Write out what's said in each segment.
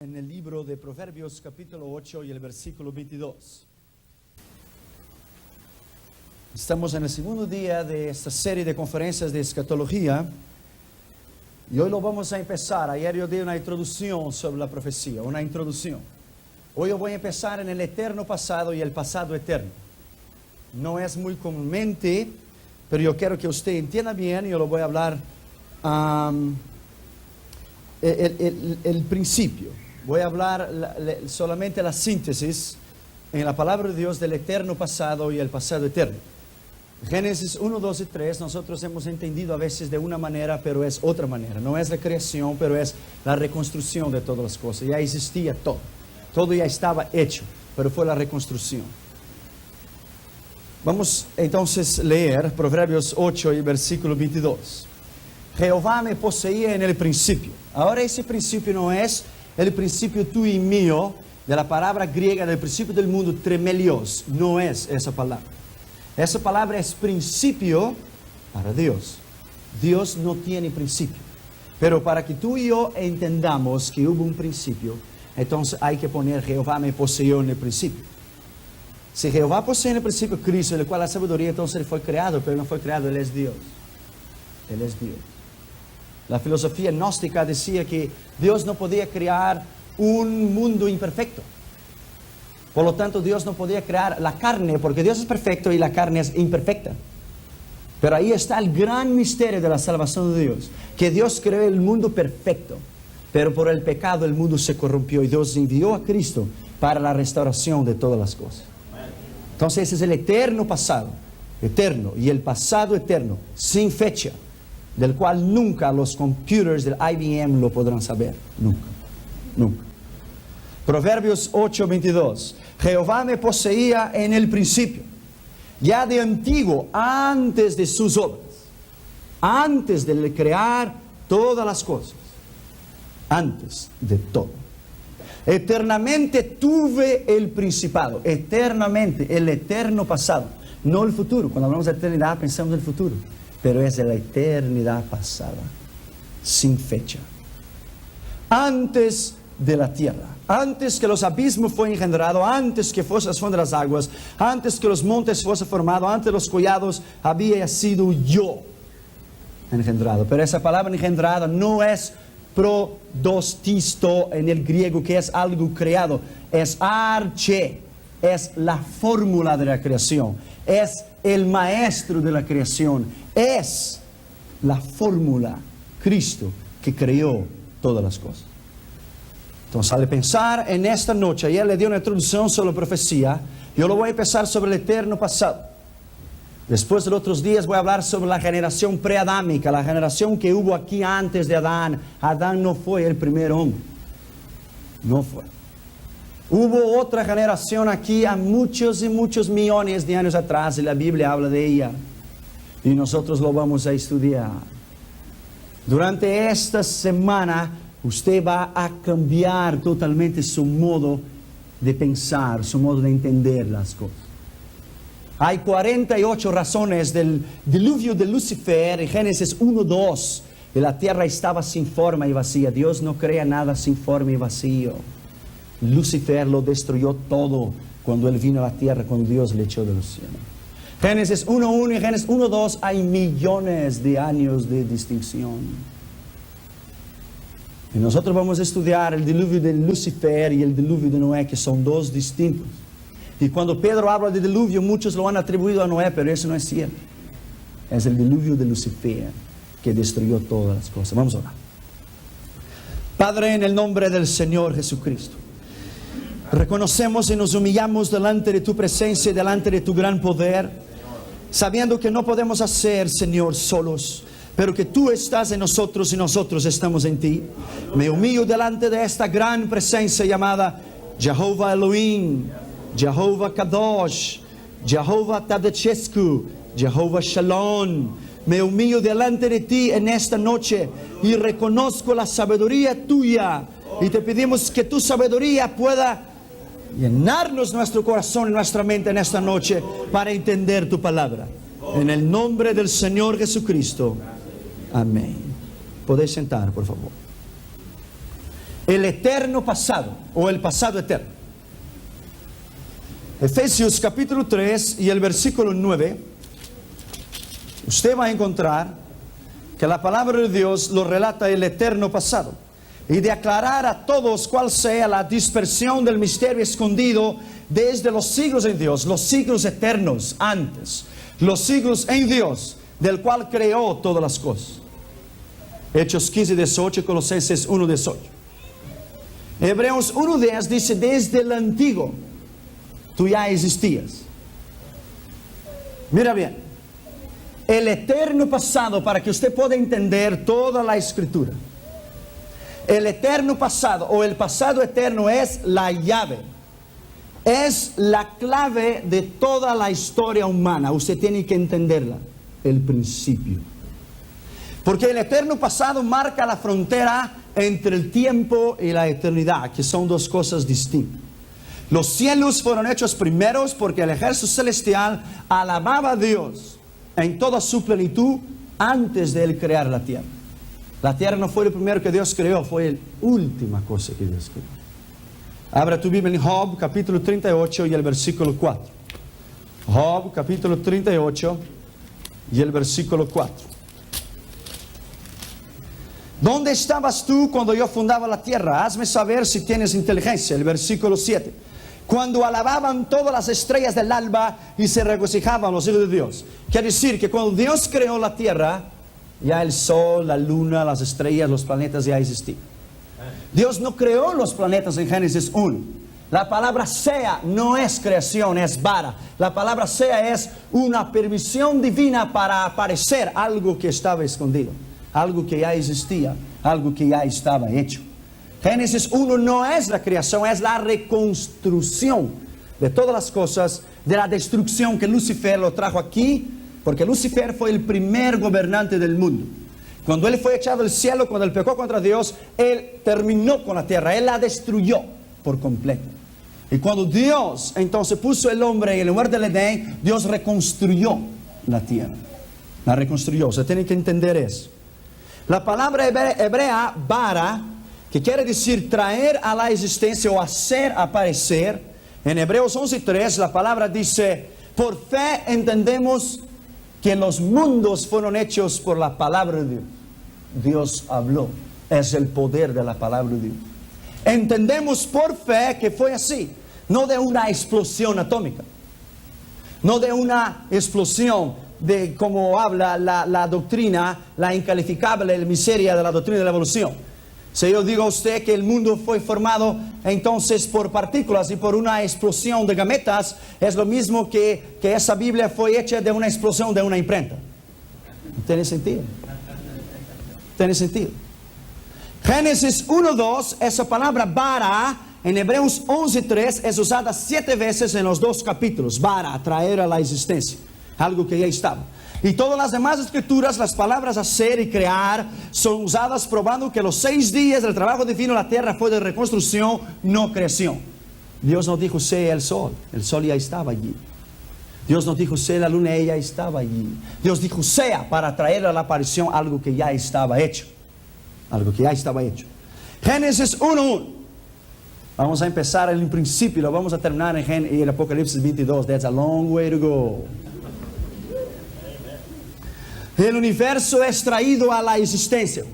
En el libro de Proverbios capítulo 8 y el versículo 22. Estamos en el segundo día de esta serie de conferencias de escatología y hoy lo vamos a empezar. Ayer yo di una introducción sobre la profecía, una introducción. Hoy yo voy a empezar en el eterno pasado y el pasado eterno. No es muy comúnmente, pero yo quiero que usted entienda bien. Yo lo voy a hablar el principio. Voy a hablar solamente la síntesis en la palabra de Dios del eterno pasado y el pasado eterno. Génesis 1, 2 y 3 nosotros hemos entendido a veces de una manera, pero es otra manera. No es la creación, pero es la reconstrucción de todas las cosas. Ya existía todo. Todo ya estaba hecho, pero fue la reconstrucción. Vamos entonces a leer Proverbios 8 y versículo 22. Jehová me poseía en el principio. Ahora ese principio no es el principio tuyo y mío, de la palabra griega del principio del mundo, tremelios. No es esa palabra. Esa palabra es principio para Dios. Dios no tiene principio. Pero para que tú y yo entendamos que hubo un principio, entonces hay que poner Jehová me poseyó en el principio. Si Jehová posee en el principio Cristo, el cual la sabiduría, entonces Él fue creado, pero no fue creado, Él es Dios. Él es Dios. La filosofía gnóstica decía que Dios no podía crear un mundo imperfecto. Por lo tanto, Dios no podía crear la carne, porque Dios es perfecto y la carne es imperfecta. Pero ahí está el gran misterio de la salvación de Dios, que Dios creó el mundo perfecto, pero por el pecado el mundo se corrompió y Dios envió a Cristo para la restauración de todas las cosas. Entonces ese es el eterno pasado, eterno, y el pasado eterno, sin fecha, del cual nunca los computers del IBM lo podrán saber. Nunca, nunca. Proverbios 8, 22. Jehová me poseía en el principio, ya de antiguo, antes de sus obras, antes de crear todas las cosas, antes de todo. Eternamente tuve el principado, eternamente, el eterno pasado, no el futuro. Cuando hablamos de eternidad pensamos en el futuro, pero es de la eternidad pasada, sin fecha. Antes de la tierra, antes que los abismos fueron engendrados, antes que fuesen las fondas de las aguas, antes que los montes fuesen formados, antes de los collados, había sido yo engendrado. Pero esa palabra engendrada no es prodostisto en el griego, que es algo creado, es arche, es la fórmula de la creación, es el maestro de la creación, es la fórmula, Cristo, que creó todas las cosas. Entonces, al pensar en esta noche, ayer le di una introducción sobre la profecía, yo lo voy a empezar sobre el eterno pasado. Después de los otros días voy a hablar sobre la generación preadámica, la generación que hubo aquí antes de Adán. Adán no fue el primer hombre, no fue. Hubo otra generación aquí a muchos y muchos millones de años atrás, y la Biblia habla de ella. Y nosotros lo vamos a estudiar. Durante esta semana, usted va a cambiar totalmente su modo de pensar, su modo de entender las cosas. Hay 48 razones del diluvio de Lucifer en Génesis 1, 2. Y la tierra estaba sin forma y vacía. Dios no crea nada sin forma y vacío. Lucifer lo destruyó todo cuando él vino a la tierra, cuando Dios le echó de los cielos. Génesis 1:1 y Génesis 1:2 hay millones de años de distinción. Y nosotros vamos a estudiar el diluvio de Lucifer y el diluvio de Noé, que son dos distintos. Y cuando Pedro habla de diluvio, muchos lo han atribuido a Noé, pero eso no es cierto. Es el diluvio de Lucifer que destruyó todas las cosas. Vamos a orar. Padre, en el nombre del Señor Jesucristo, reconocemos y nos humillamos delante de tu presencia y delante de tu gran poder, sabiendo que no podemos hacer, Señor, solos, pero que tú estás en nosotros y nosotros estamos en ti. Me humillo delante de esta gran presencia llamada Jehová Elohim, Jehová Kadosh, Jehová Tadechesku, Jehová Shalom. Me humillo delante de ti en esta noche y reconozco la sabiduría tuya. Y te pedimos que tu sabiduría pueda llenarnos nuestro corazón y nuestra mente en esta noche para entender tu palabra. En el nombre del Señor Jesucristo. Amén. Podéis sentar, por favor. el eterno pasado o el pasado eterno. Efesios capítulo 3 y el versículo 9, usted va a encontrar que la palabra de Dios lo relata el eterno pasado, y de aclarar a todos cuál sea la dispersión del misterio escondido desde los siglos en Dios, los siglos eternos antes, los siglos en Dios, del cual creó todas las cosas. Hechos 15, 18, Colosenses 1, 18. Hebreos 1, 10 dice, desde el antiguo tú ya existías. Mira bien, el eterno pasado, para que usted pueda entender toda la escritura. El eterno pasado o el pasado eterno es la llave, es la clave de toda la historia humana. Usted tiene que entenderla, el principio. Porque el eterno pasado marca la frontera entre el tiempo y la eternidad, que son dos cosas distintas. Los cielos fueron hechos primeros porque el ejército celestial alababa a Dios en toda su plenitud antes de Él crear la tierra. La tierra no fue lo primero que Dios creó, fue la última cosa que Dios creó. Abra tu Biblia en Job, capítulo 38 y el versículo 4. Job, capítulo 38 y el versículo 4. ¿Dónde estabas tú cuando yo fundaba la tierra? Hazme saber si tienes inteligencia. El versículo 7. Cuando alababan todas las estrellas del alba y se regocijaban los hijos de Dios. Quiere decir que cuando Dios creó la tierra, ya el sol, la luna, las estrellas, los planetas ya existían. Dios no creó los planetas en Génesis 1. La palabra sea no es creación, es vara. La palabra sea es una permisión divina para aparecer algo que estaba escondido, algo que ya existía, algo que ya estaba hecho. Génesis 1 no es la creación, es la reconstrucción de todas las cosas, de la destrucción que Lucifer lo trajo aquí. Porque Lucifer fue el primer gobernante del mundo. Cuando él fue echado del cielo, cuando él pecó contra Dios, él terminó con la tierra, él la destruyó por completo. Y cuando Dios entonces puso el hombre en el lugar del Edén, Dios reconstruyó la tierra. La reconstruyó, o sea, tienen que entender eso. La palabra hebrea, bara, que quiere decir traer a la existencia o hacer aparecer. En Hebreos 11:3 la palabra dice, por fe entendemos que los mundos fueron hechos por la palabra de Dios. Dios habló. Es el poder de la palabra de Dios. Entendemos por fe que fue así. No de una explosión atómica. No de una explosión de como habla la doctrina, la incalificable miseria de la doctrina de la evolución. Si yo digo a usted que el mundo fue formado entonces por partículas y por una explosión de gametas, es lo mismo que esa Biblia fue hecha de una explosión de una imprenta. No tiene sentido. Tiene sentido. Génesis 1:2, esa palabra bara, en Hebreos 11:3, es usada 7 veces en los 2 capítulos. Bara, traer a la existencia. Algo que ya estaba. Y todas las demás escrituras, las palabras hacer y crear, son usadas probando que los 6 días del trabajo divino la tierra fue de reconstrucción, no creación. Dios no dijo sea el sol ya estaba allí. Dios no dijo sea la luna, ella estaba allí. Dios dijo sea para traer a la aparición algo que ya estaba hecho. Algo que ya estaba hecho. Génesis 1:1. Vamos a empezar en el principio y lo vamos a terminar en Apocalipsis 22. That's a long way to go. El universo es traído a la existencia.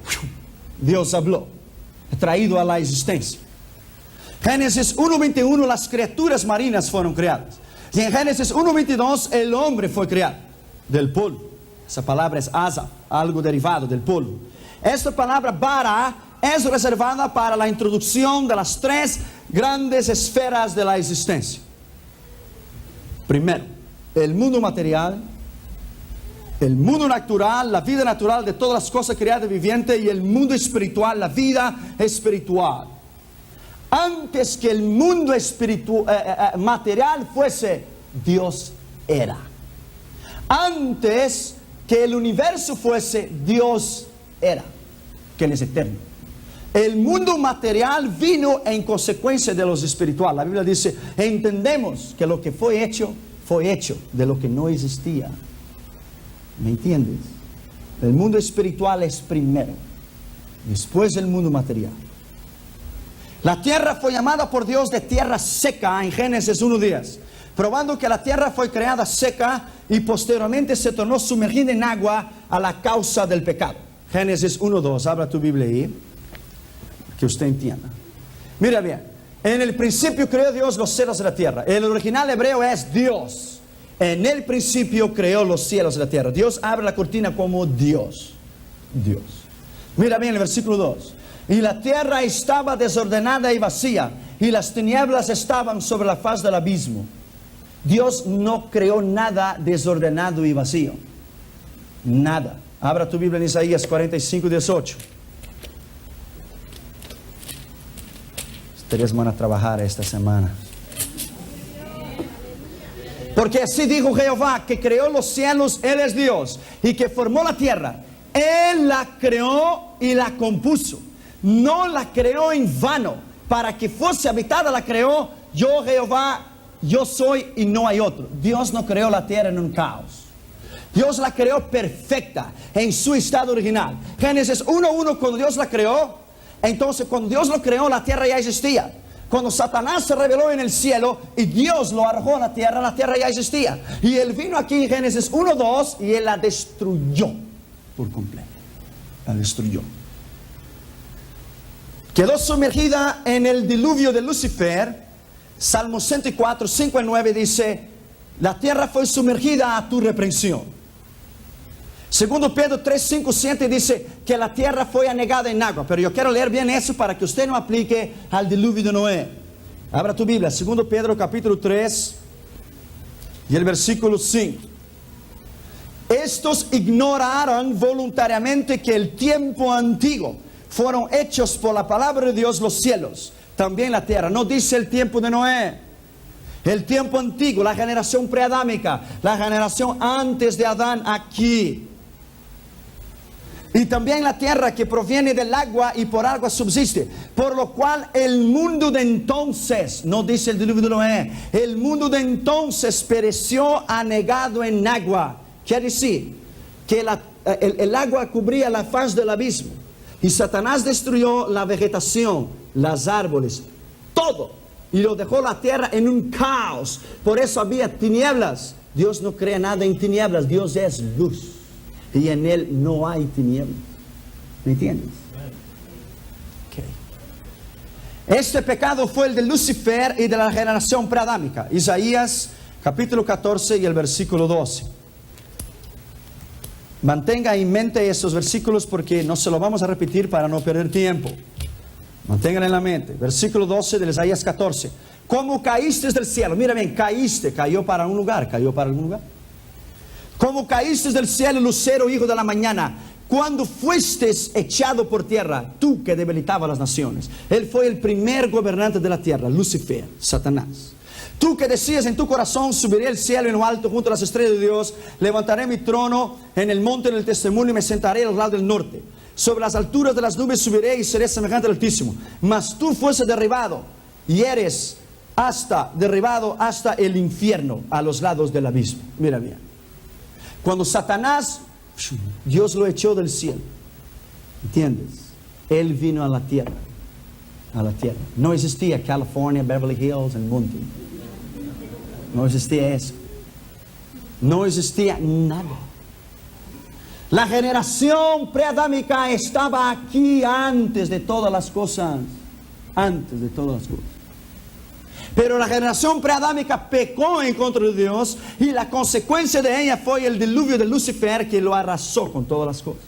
Dios habló. Traído a la existencia. Génesis 1:21, las criaturas marinas fueron creadas. Y en Génesis 1:22, el hombre fue creado del polvo. Esa palabra es asa, algo derivado del polvo. Esta palabra bara es reservada para la introducción de las 3 grandes esferas de la existencia. Primero, el mundo material, el mundo natural, la vida natural de todas las cosas creadas vivientes, y el mundo espiritual, la vida espiritual. Antes que el mundo material fuese, Dios era. Antes que el universo fuese, Dios era, que Él es eterno. El mundo material vino en consecuencia de los espiritual. La Biblia dice, entendemos que lo que fue hecho de lo que no existía. ¿Me entiendes? El mundo espiritual es primero, después el mundo material. La tierra fue llamada por Dios de tierra seca en Génesis 1:10, probando que la tierra fue creada seca y posteriormente se tornó sumergida en agua a la causa del pecado. Génesis 1:2, abra tu Biblia ahí, que usted entienda. Mira bien, en el principio creó Dios los cielos y la tierra. El original hebreo es Dios. En el principio creó los cielos y la tierra. Dios abre la cortina como Dios. Dios. Mira bien el versículo 2. Y la tierra estaba desordenada y vacía, y las tinieblas estaban sobre la faz del abismo. Dios no creó nada desordenado y vacío. Nada. Abra tu Biblia en Isaías 45:18. Ustedes van a trabajar esta semana. Porque así dijo Jehová, que creó los cielos, Él es Dios, y que formó la tierra. Él la creó y la compuso. No la creó en vano. Para que fuese habitada la creó. Yo Jehová, yo soy y no hay otro. Dios no creó la tierra en un caos. Dios la creó perfecta en su estado original. Génesis 1:1, cuando Dios la creó, entonces cuando Dios lo creó, la tierra ya existía. Cuando Satanás se reveló en el cielo y Dios lo arrojó a la tierra ya existía. Y Él vino aquí en Génesis 1:2 y Él la destruyó por completo. La destruyó. Quedó sumergida en el diluvio de Lucifer. Salmo 104, 5 y 9 dice: la tierra fue sumergida a tu reprensión. Segundo Pedro 3, 5, 7 dice que la tierra fue anegada en agua. Pero yo quiero leer bien eso para que usted no aplique al diluvio de Noé. Abra tu Biblia, segundo Pedro capítulo 3 y el versículo 5. Estos ignoraron voluntariamente que el tiempo antiguo fueron hechos por la palabra de Dios los cielos, también la tierra. No dice el tiempo de Noé. El tiempo antiguo, la generación preadámica, la generación antes de Adán aquí. Y también la tierra que proviene del agua y por agua subsiste. Por lo cual el mundo de entonces, no dice el diluvio de Noé, el mundo de entonces pereció anegado en agua. Quiere decir que el agua cubría la faz del abismo. Y Satanás destruyó la vegetación, los árboles, todo. Y lo dejó la tierra en un caos. Por eso había tinieblas. Dios no crea nada en tinieblas. Dios es luz. Y en Él no hay tinieblas. ¿Me entiendes? Okay. Este pecado fue el de Lucifer y de la generación preadámica. Isaías capítulo 14 y el versículo 12. Mantenga en mente estos versículos porque no se los vamos a repetir para no perder tiempo. Manténganlo en la mente. Versículo 12 de Isaías 14. Como caíste del cielo. Mira bien, caíste. Cayó para un lugar. Cayó para algún lugar. Como caíste del cielo, lucero, hijo de la mañana. Cuando fuiste echado por tierra, tú que debilitabas las naciones. Él fue el primer gobernante de la tierra, Lucifer, Satanás. Tú que decías en tu corazón, subiré al cielo en lo alto junto a las estrellas de Dios. Levantaré mi trono en el monte del testimonio y me sentaré al lado del norte. Sobre las alturas de las nubes subiré y seré semejante al Altísimo. Mas tú fuese derribado y eres derribado hasta el infierno, a los lados del abismo. Mira bien. Cuando Satanás, Dios lo echó del cielo. ¿Entiendes? Él vino a la tierra. A la tierra. No existía California, Beverly Hills, el monte. No existía eso. No existía nada. La generación preadámica estaba aquí antes de todas las cosas. Antes de todas las cosas. Pero la generación preadámica pecó en contra de Dios y la consecuencia de ella fue el diluvio de Lucifer que lo arrasó con todas las cosas.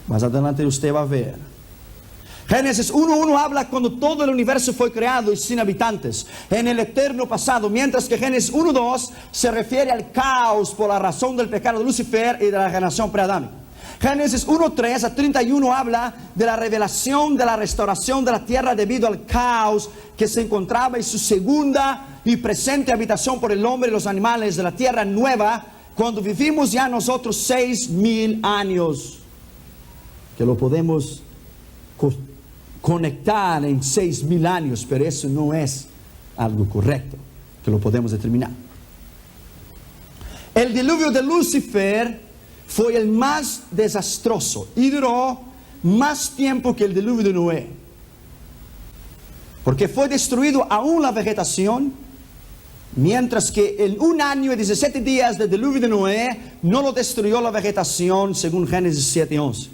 Más adelante usted va a ver. Génesis 1:1 habla cuando todo el universo fue creado y sin habitantes, en el eterno pasado, mientras que Génesis 1:2 se refiere al caos por la razón del pecado de Lucifer y de la generación preadámica. Génesis 1:3 a 31 habla de la revelación de la restauración de la tierra debido al caos que se encontraba en su segunda y presente habitación por el hombre y los animales de la tierra nueva, cuando vivimos ya nosotros 6,000 años, que lo podemos conectar en 6,000 años, pero eso no es algo correcto, que lo podemos determinar. El diluvio de Lucifer fue el más desastroso y duró más tiempo que el diluvio de Noé. porque fue destruido aún la vegetación, mientras que en 1 año y 17 días del diluvio de Noé no lo destruyó la vegetación, según Génesis 7:11.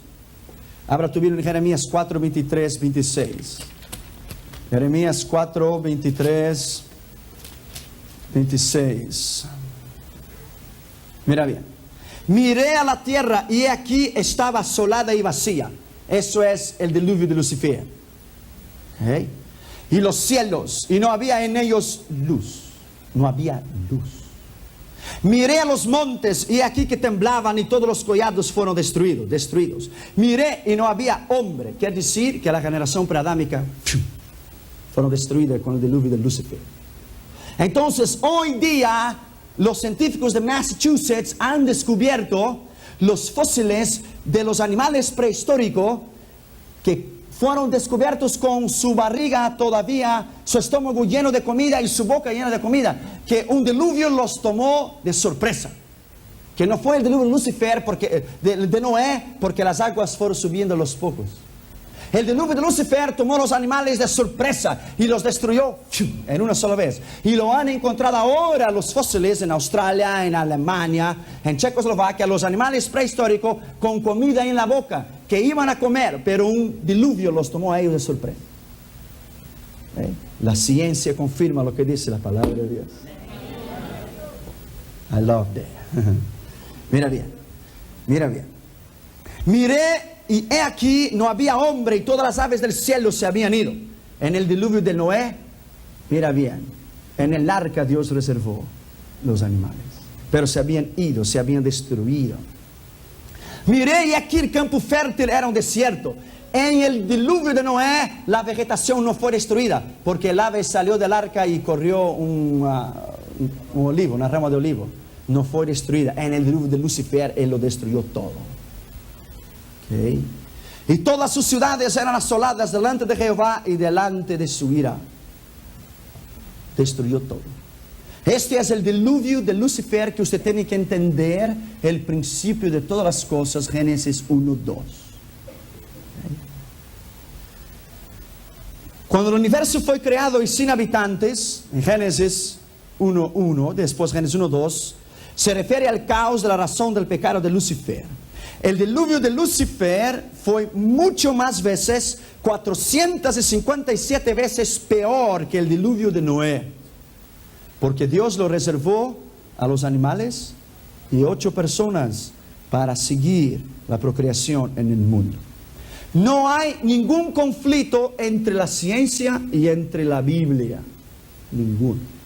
Abra tu Biblia en Jeremías 4, 23, 26. Jeremías 4, 23, 26. Mira bien. Miré a la tierra y he aquí estaba asolada y vacía. Eso es el diluvio de Lucifer. ¿Okay? Y los cielos, y no había en ellos luz. No había luz. Miré a los montes y aquí que temblaban y todos los collados fueron destruidos. Miré y no había hombre. Quiere decir que la generación preadámica fueron destruidas con el diluvio de Lucifer. Entonces, hoy día, los científicos de Massachusetts han descubierto los fósiles de los animales prehistóricos que fueron descubiertos con su barriga todavía, su estómago lleno de comida y su boca llena de comida, que un diluvio los tomó de sorpresa. Que no fue el diluvio de Lucifer, de Noé, porque las aguas fueron subiendo a los pocos. El diluvio de Lucifer tomó los animales de sorpresa y los destruyó en una sola vez. Y lo han encontrado ahora los fósiles en Australia, en Alemania, en Checoslovaquia, los animales prehistóricos con comida en la boca, que iban a comer, pero un diluvio los tomó a ellos de sorpresa. La ciencia confirma lo que dice la palabra de Dios. I love that. Mira bien. Miré y he aquí no había hombre y todas las aves del cielo se habían ido. En el diluvio de Noé, mira bien, en el arca Dios reservó los animales, pero se habían ido, se habían destruido. Miré y aquí el campo fértil era un desierto. En el diluvio de Noé la vegetación no fue destruida, porque el ave salió del arca y corrió un olivo, una rama de olivo. No fue destruida. En el diluvio de Lucifer Él lo destruyó todo. Okay. Y todas sus ciudades eran asoladas delante de Jehová y delante de su ira. Destruyó todo. Este es el diluvio de Lucifer, que usted tiene que entender el principio de todas las cosas. Génesis 1, 2. Okay. Cuando el universo fue creado y sin habitantes, en Génesis 1, 1, después Génesis 1, 2, se refiere al caos de la razón del pecado de Lucifer. El diluvio de Lucifer fue mucho más veces, 457 veces peor que el diluvio de Noé. Porque Dios lo reservó a los animales y 8 personas para seguir la procreación en el mundo. No hay ningún conflicto entre la ciencia y entre la Biblia. Ninguno.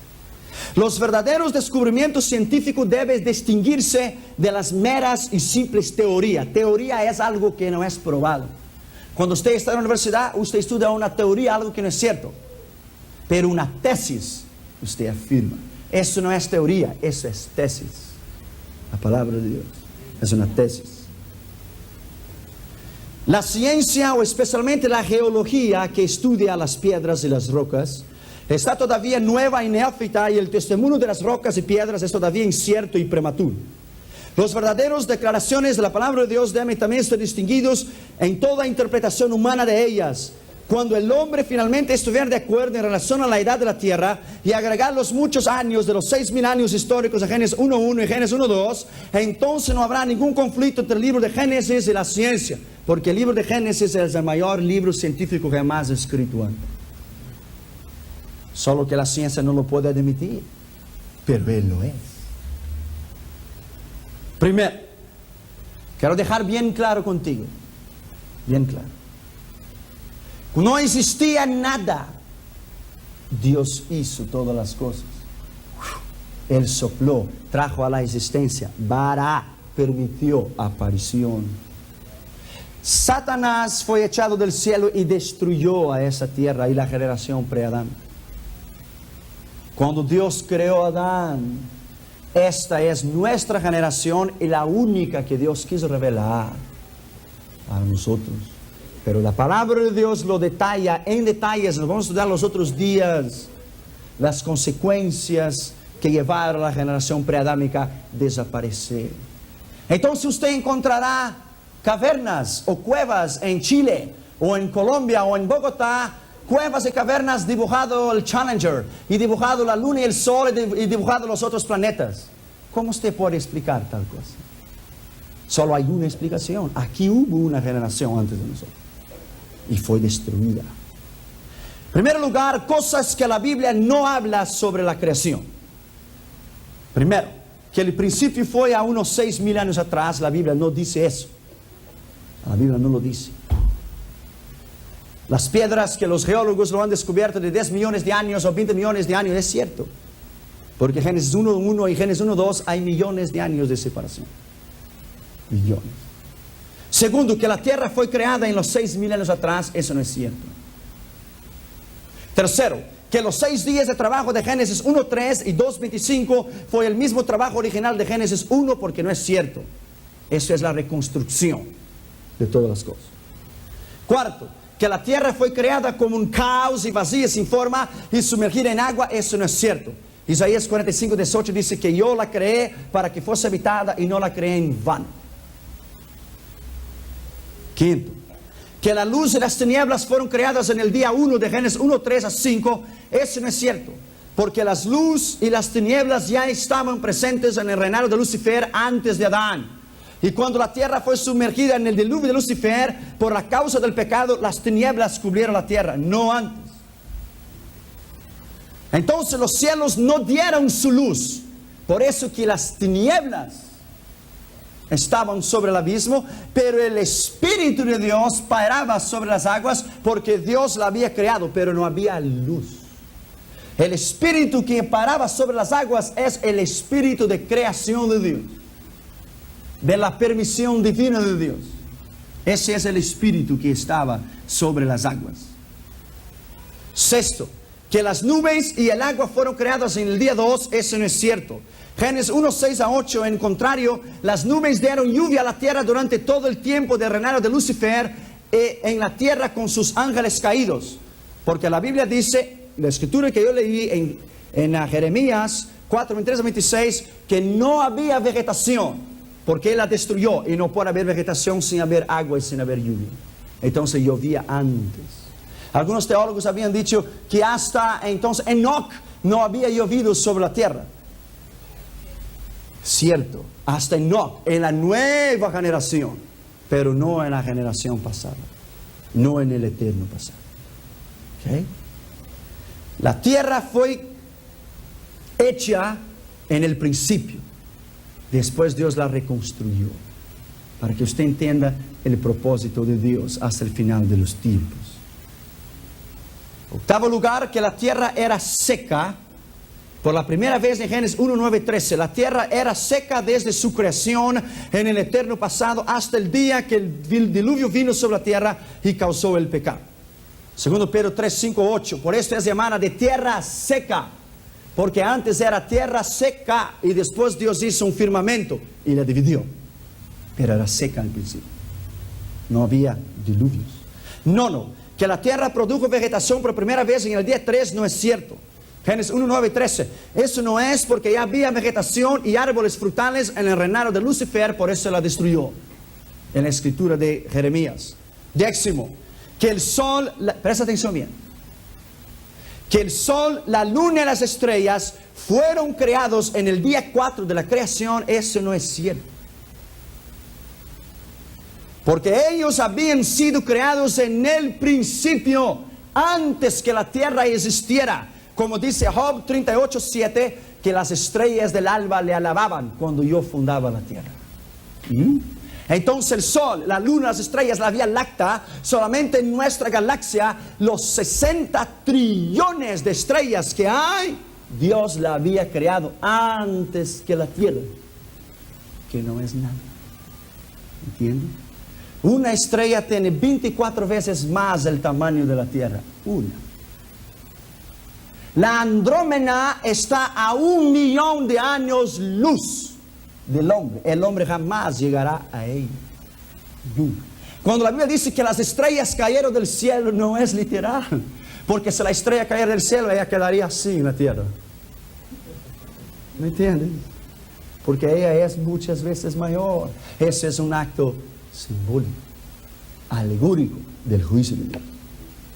Los verdaderos descubrimientos científicos deben distinguirse de las meras y simples teorías. Teoría es algo que no es probado. Cuando usted está en la universidad, usted estudia una teoría, algo que no es cierto. Pero una tesis, usted afirma. Eso no es teoría, eso es tesis. La palabra de Dios es una tesis. La ciencia, o especialmente la geología, que estudia las piedras y las rocas, está todavía nueva y neófita, y el testimonio de las rocas y piedras es todavía incierto y prematuro. Las verdaderas declaraciones de la palabra de Dios deben también ser distinguidos en toda interpretación humana de ellas. Cuando el hombre finalmente estuviera de acuerdo en relación a la edad de la tierra y agregar los muchos años de los 6,000 años históricos de Génesis 1.1 y Génesis 1.2, entonces no habrá ningún conflicto entre el libro de Génesis y la ciencia, porque el libro de Génesis es el mayor libro científico jamás escrito antes. Solo que la ciencia no lo puede admitir, pero Él lo es. Primero, quiero dejar bien claro contigo, bien claro. No existía nada. Dios hizo todas las cosas. Él sopló, trajo a la existencia. Bara, permitió aparición. Satanás fue echado del cielo y destruyó a esa tierra y la generación pre-Adán. Cuando Dios creó a Adán, esta es nuestra generación y la única que Dios quiso revelar a nosotros. Pero la palabra de Dios lo detalla en detalles. Nos vamos a estudiar los otros días las consecuencias que llevaron a la generación preadámica a desaparecer. Entonces usted encontrará cavernas o cuevas en Chile o en Colombia o en Bogotá cuevas y cavernas dibujado el Challenger, y dibujado la luna y el sol, y dibujado los otros planetas. ¿Cómo usted puede explicar tal cosa? Solo hay una explicación. Aquí hubo una generación antes de nosotros y fue destruida. En primer lugar, cosas que la Biblia no habla sobre la creación. Primero, que el principio fue a unos 6.000 años atrás. La Biblia no dice eso. La Biblia no lo dice. Las piedras que los geólogos lo han descubierto de 10 millones de años o 20 millones de años, es cierto. Porque Génesis 1:1 y Génesis 1:2 hay millones de años de separación. Millones. Segundo, que la tierra fue creada en los 6.000 años atrás, eso no es cierto. Tercero, que los 6 días de trabajo de Génesis 1:3 y 2:25 fue el mismo trabajo original de Génesis 1, porque no es cierto. Eso es la reconstrucción de todas las cosas. Cuarto, que la tierra fue creada como un caos y vacía, sin forma y sumergida en agua, eso no es cierto. Isaías 45:18 dice que yo la creé para que fuese habitada y no la creé en vano. Quinto, que la luz y las tinieblas fueron creadas en el día 1 de Génesis 1:3 a 5, eso no es cierto. Porque las luz y las tinieblas ya estaban presentes en el reinado de Lucifer antes de Adán. Y cuando la tierra fue sumergida en el diluvio de Lucifer, por la causa del pecado, las tinieblas cubrieron la tierra, no antes. Entonces los cielos no dieron su luz. Por eso que las tinieblas estaban sobre el abismo, pero el Espíritu de Dios pairaba sobre las aguas, porque Dios la había creado, pero no había luz. El Espíritu que paraba sobre las aguas es el Espíritu de creación de Dios, de la permisión divina de Dios. Ese es el Espíritu que estaba sobre las aguas. Sexto, que las nubes y el agua fueron creadas en el día 2, eso no es cierto. Génesis 1:6 a 8, en contrario, las nubes dieron lluvia a la tierra durante todo el tiempo del reinado de Lucifer en la tierra con sus ángeles caídos. Porque la Biblia dice, la escritura que yo leí en Jeremías 4:23-26, que no había vegetación, porque Él la destruyó, y no puede haber vegetación sin haber agua y sin haber lluvia. Entonces llovía antes. Algunos teólogos habían dicho que hasta entonces Enoc no había llovido sobre la tierra. Cierto, hasta Enoc, en la nueva generación, pero no en la generación pasada, no en el eterno pasado. ¿Okay? La tierra fue hecha en el principio, después Dios la reconstruyó, para que usted entienda el propósito de Dios hasta el final de los tiempos. Octavo lugar, que la tierra era seca. Por la primera vez en Génesis 1:9-13, la tierra era seca desde su creación en el eterno pasado hasta el día que el diluvio vino sobre la tierra y causó el pecado. Segundo Pedro 3:5-8, por esto es llamada de tierra seca, porque antes era tierra seca y después Dios hizo un firmamento y la dividió. Pero era seca al principio, no había diluvios. Nono, que la tierra produjo vegetación por primera vez en el día 3 no es cierto. Génesis 1:9-13. Eso no es porque ya había vegetación y árboles frutales en el reinado de Lucifer, por eso la destruyó. En la escritura de Jeremías. Décimo, que el sol, presta atención bien, que el sol, la luna y las estrellas fueron creados en el día 4 de la creación, eso no es cierto. Porque ellos habían sido creados en el principio, antes que la tierra existiera. Como dice Job 38:7, que las estrellas del alba le alababan cuando yo fundaba la tierra. Entonces el sol, la luna, las estrellas, la Vía Láctea, solamente en nuestra galaxia, los 60 trillones de estrellas que hay, Dios la había creado antes que la tierra, que no es nada. ¿Entienden? Una estrella tiene 24 veces más el tamaño de la tierra. Una. La Andrómeda está a 1.000.000 de años luz del hombre. El hombre jamás llegará a ella. Nunca. Cuando la Biblia dice que las estrellas cayeron del cielo, no es literal. Porque si la estrella cayera del cielo, ella quedaría así en la tierra. ¿Me entienden? Porque ella es muchas veces mayor. Ese es un acto simbólico, alegórico del juicio de Dios.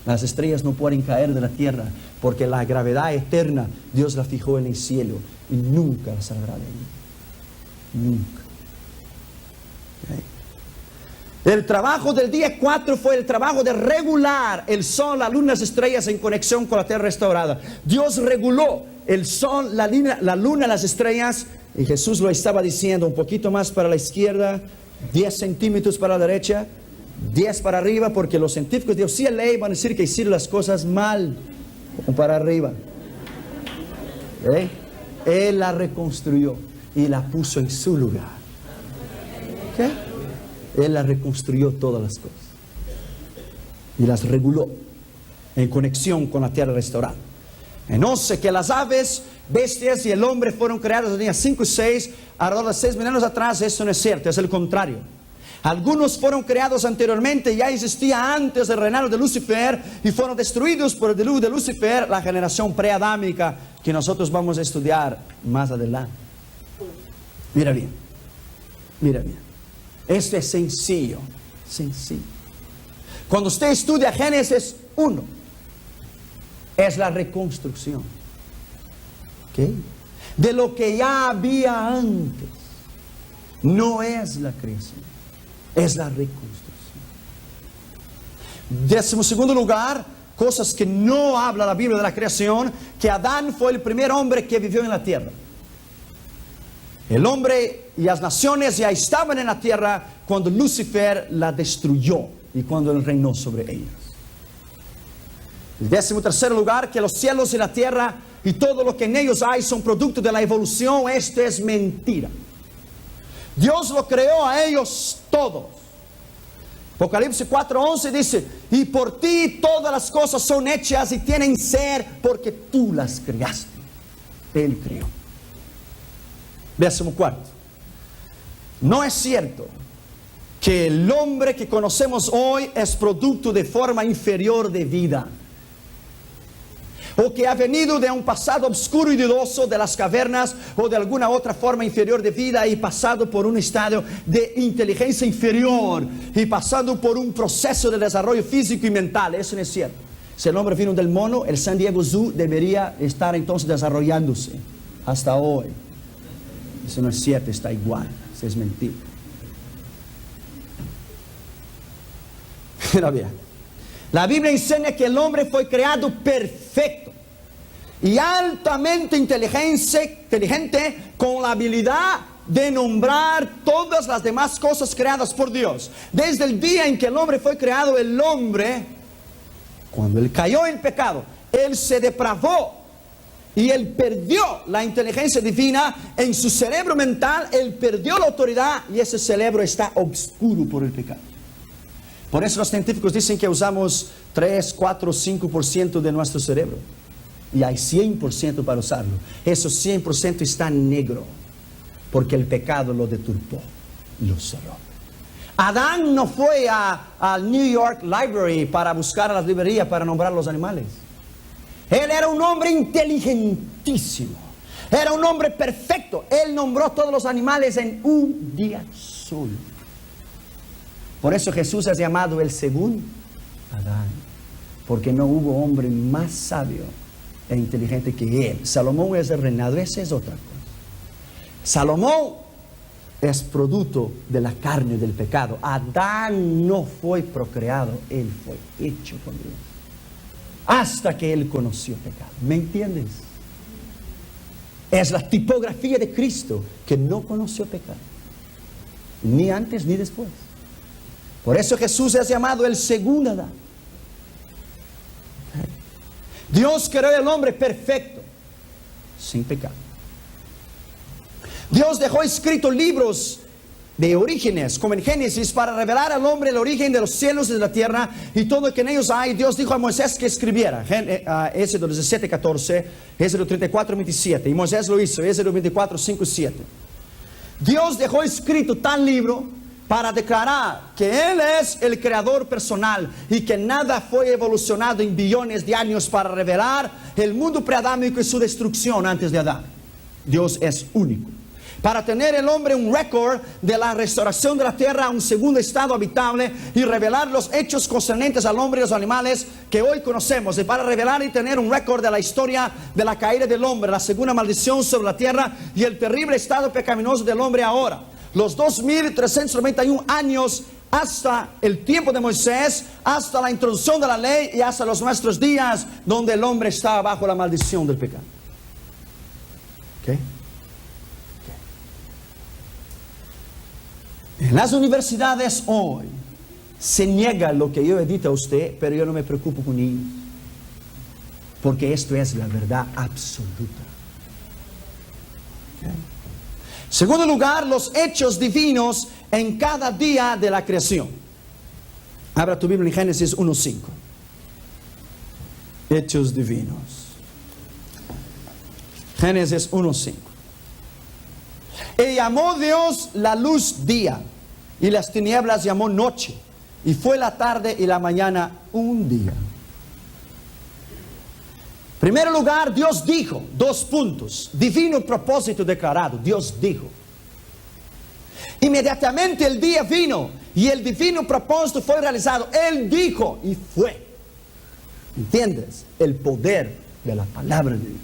Las estrellas no pueden caer de la tierra porque la gravedad eterna Dios la fijó en el cielo y nunca la saldrá de allí. Nunca. ¿Okay? El trabajo del día 4 fue el trabajo de regular el sol, la luna, las estrellas en conexión con la tierra restaurada. Dios reguló el sol, la luna, las estrellas, y Jesús lo estaba diciendo: un poquito más para la izquierda, 10 centímetros para la derecha, 10 para arriba, porque los científicos de UCLA van a decir que hicieron las cosas mal, para arriba. ¿Eh? Él la reconstruyó y la puso en su lugar. ¿Qué? Él la reconstruyó todas las cosas y las reguló en conexión con la tierra restaurada. Entonces, que las aves, bestias y el hombre fueron creados en el día 5 y 6, alrededor de 6.000 años atrás, eso no es cierto, es el contrario. Algunos fueron creados anteriormente, ya existía antes del reinado de Lucifer, y fueron destruidos por el diluvio de Lucifer, la generación preadámica que nosotros vamos a estudiar más adelante. Mira bien, mira bien. Esto es sencillo, sencillo. Cuando usted estudia Génesis 1, es la reconstrucción, ¿ok?, de lo que ya había antes. No es la creación, es la reconstrucción. 12º lugar, cosas que no habla la Biblia de la creación, que Adán fue el primer hombre que vivió en la tierra. El hombre y las naciones ya estaban en la tierra cuando Lucifer la destruyó y cuando él reinó sobre ellas. El 13º lugar, que los cielos y la tierra y todo lo que en ellos hay son producto de la evolución. Esto es mentira. Dios lo creó a ellos todos. Apocalipsis 4:11 dice: y por ti todas las cosas son hechas y tienen ser porque tú las creaste. Él creó. 14. No es cierto que el hombre que conocemos hoy es producto de forma inferior de vida, o que ha venido de un pasado oscuro y dudoso de las cavernas, o de alguna otra forma inferior de vida, y pasado por un estado de inteligencia inferior, y pasando por un proceso de desarrollo físico y mental. Eso no es cierto. Si el hombre vino del mono, el San Diego Zoo debería estar entonces desarrollándose hasta hoy. Eso no es cierto, está igual. Eso es mentira. Mira bien, la Biblia enseña que el hombre fue creado perfecto y altamente inteligente, con la habilidad de nombrar todas las demás cosas creadas por Dios. Desde el día en que el hombre fue creado, el hombre, cuando él cayó en pecado, él se depravó y él perdió la inteligencia divina en su cerebro mental. Él perdió la autoridad y ese cerebro está oscuro por el pecado. Por eso los científicos dicen que usamos 3, 4, 5% de nuestro cerebro. Y hay 100% para usarlo. Eso 100% está negro, porque el pecado lo deturpó, lo cerró. Adán no fue al New York Library para buscar a las librerías para nombrar los animales. Él era un hombre inteligentísimo. Era un hombre perfecto. Él nombró todos los animales en un día solo. Por eso Jesús es llamado el segundo Adán, porque no hubo hombre más sabio e inteligente que él. Salomón es el reinado, esa es otra cosa. Salomón es producto de la carne del pecado. Adán no fue procreado, él fue hecho por Dios, hasta que él conoció pecado. ¿Me entiendes? Es la tipografía de Cristo, que no conoció pecado, ni antes ni después. Por eso Jesús es llamado el segundo Adán. Dios creó al hombre perfecto, sin pecado. Dios dejó escritos libros de orígenes, como en Génesis, para revelar al hombre el origen de los cielos y de la tierra y todo lo que en ellos hay. Dios dijo a Moisés que escribiera. Éxodo 17:14, Éxodo 34:27. Y Moisés lo hizo, Éxodo 24:5-7. Dios dejó escrito tal libro para declarar que Él es el creador personal y que nada fue evolucionado en billones de años para revelar el mundo preadámico y su destrucción antes de Adán. Dios es único. para tener el hombre un récord de la restauración de la tierra a un segundo estado habitable y revelar los hechos concernientes al hombre y los animales que hoy conocemos, y para revelar y tener un récord de la historia de la caída del hombre, la segunda maldición sobre la tierra y el terrible estado pecaminoso del hombre ahora. Los 2391 años hasta el tiempo de Moisés, hasta la introducción de la ley y hasta los nuestros días, donde el hombre estaba bajo la maldición del pecado. ¿Okay? En las universidades hoy se niega lo que yo he dicho a usted, pero yo no me preocupo con ellos, porque esto es la verdad absoluta. ¿Okay? Segundo lugar, los hechos divinos en cada día de la creación. Abra tu Biblia en Génesis 1:5. Hechos divinos. Génesis 1:5. Y llamó Dios la luz día, y las tinieblas llamó noche, y fue la tarde y la mañana un día. Primer lugar, Dios dijo, 2 puntos, divino propósito declarado, Dios dijo. Inmediatamente el día vino y el divino propósito fue realizado. Él dijo y fue. ¿Entiendes? El poder de la palabra de Dios.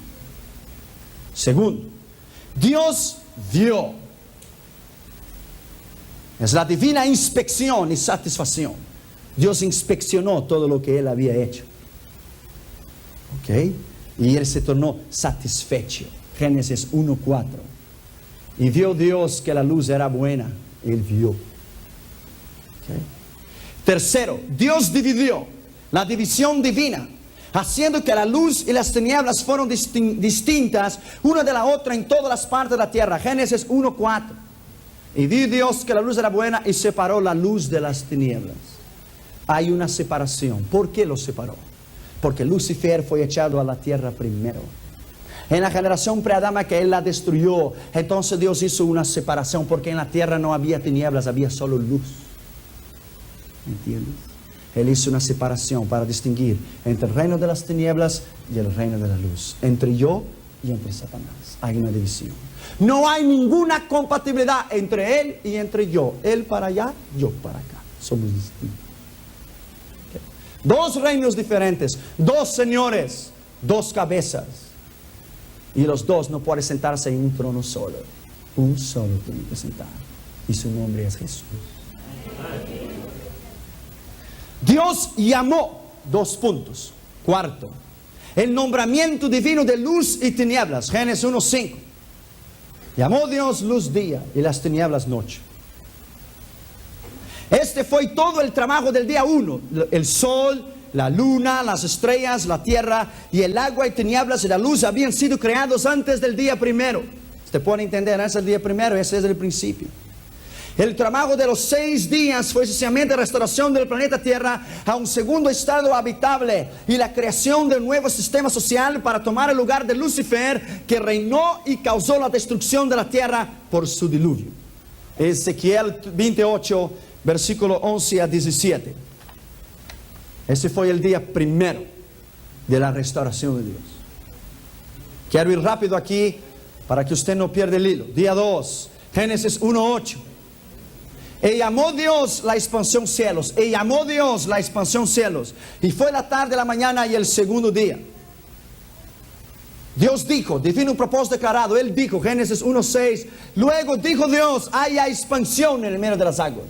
Segundo, Dios vio. Es la divina inspección y satisfacción. Dios inspeccionó todo lo que Él había hecho. ¿Ok? Y Él se tornó satisfecho. Génesis 1:4. Y vio Dios que la luz era buena. Él vio. ¿Okay? Tercero, Dios dividió. La división divina, haciendo que la luz y las tinieblas fueron distintas una de la otra en todas las partes de la tierra. Génesis 1:4. Y vio Dios que la luz era buena y separó la luz de las tinieblas. Hay una separación. ¿Por qué lo separó? Porque Lucifer fue echado a la tierra primero. En la generación preadama que Él la destruyó, entonces Dios hizo una separación, porque en la tierra no había tinieblas, había solo luz. ¿Entiendes? Él hizo una separación para distinguir entre el reino de las tinieblas y el reino de la luz, entre yo y entre Satanás. Hay una división. No hay ninguna compatibilidad entre Él y entre yo. Él para allá, yo para acá. Somos distintos. ¿Okay? 2 reinos diferentes, 2 señores, 2 cabezas. Y los 2 no pueden sentarse en un trono solo. Un solo tiene que sentar. Y su nombre es Jesús. Dios llamó, 2 puntos. Cuarto, el nombramiento divino de luz y tinieblas. Génesis 1:5. Llamó Dios luz día y las tinieblas noche. Este fue todo el trabajo del día 1. El sol, la luna, las estrellas, la tierra y el agua y tinieblas y la luz habían sido creados antes del día primero. Usted puede entender, ese es el día primero, ese es el principio. El trabajo de los 6 días fue sencillamente restauración del planeta Tierra a un segundo estado habitable y la creación de un nuevo sistema social para tomar el lugar de Lucifer, que reinó y causó la destrucción de la tierra por su diluvio. Ezequiel 28, versículo 11 a 17. Ese fue el día primero de la restauración de Dios. Quiero ir rápido aquí para que usted no pierda el hilo. Día 2, Génesis 1:8. Y llamó Dios la expansión cielos. Y llamó Dios la expansión cielos. Y fue la tarde, la mañana y el segundo día. Dios dijo, divino propósito declarado. Él dijo, Génesis 1:6. Luego dijo Dios, haya expansión en el medio de las aguas.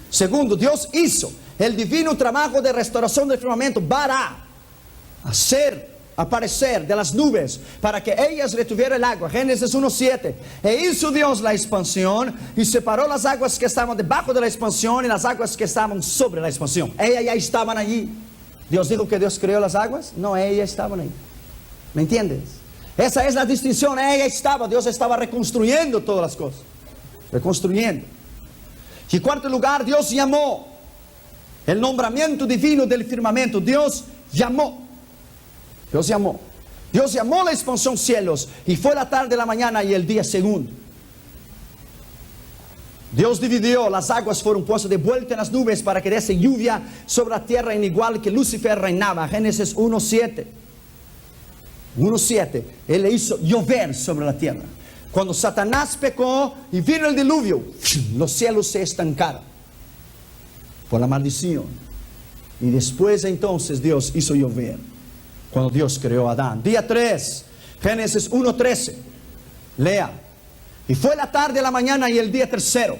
Segundo, Dios hizo el divino trabajo de restauración del firmamento para hacer aparecer de las nubes para que ellas retuvieran el agua. Génesis 1:7. E hizo Dios la expansión y separó las aguas que estaban debajo de la expansión y las aguas que estaban sobre la expansión. Ellas ya estaban allí. Dios dijo que Dios creó las aguas. No, ellas estaban ahí. ¿Me entiendes? Esa es la distinción. Ella estaba, Dios estaba reconstruyendo todas las cosas. Reconstruyendo. Y en cuarto lugar, Dios llamó. El nombramiento divino del firmamento. Dios llamó. Dios llamó. Dios llamó la expansión cielos. Y fue la tarde, la mañana y el día segundo. Dios dividió, las aguas fueron puestas de vuelta en las nubes para que diese lluvia sobre la tierra, en igual que Lucifer reinaba. Génesis 1:7. 1:7. Él le hizo llover sobre la tierra. Cuando Satanás pecó y vino el diluvio, los cielos se estancaron por la maldición. Y después entonces Dios hizo llover, cuando Dios creó a Adán. Día 3, Génesis 1:13. Lea. Y fue la tarde, la mañana y el día tercero.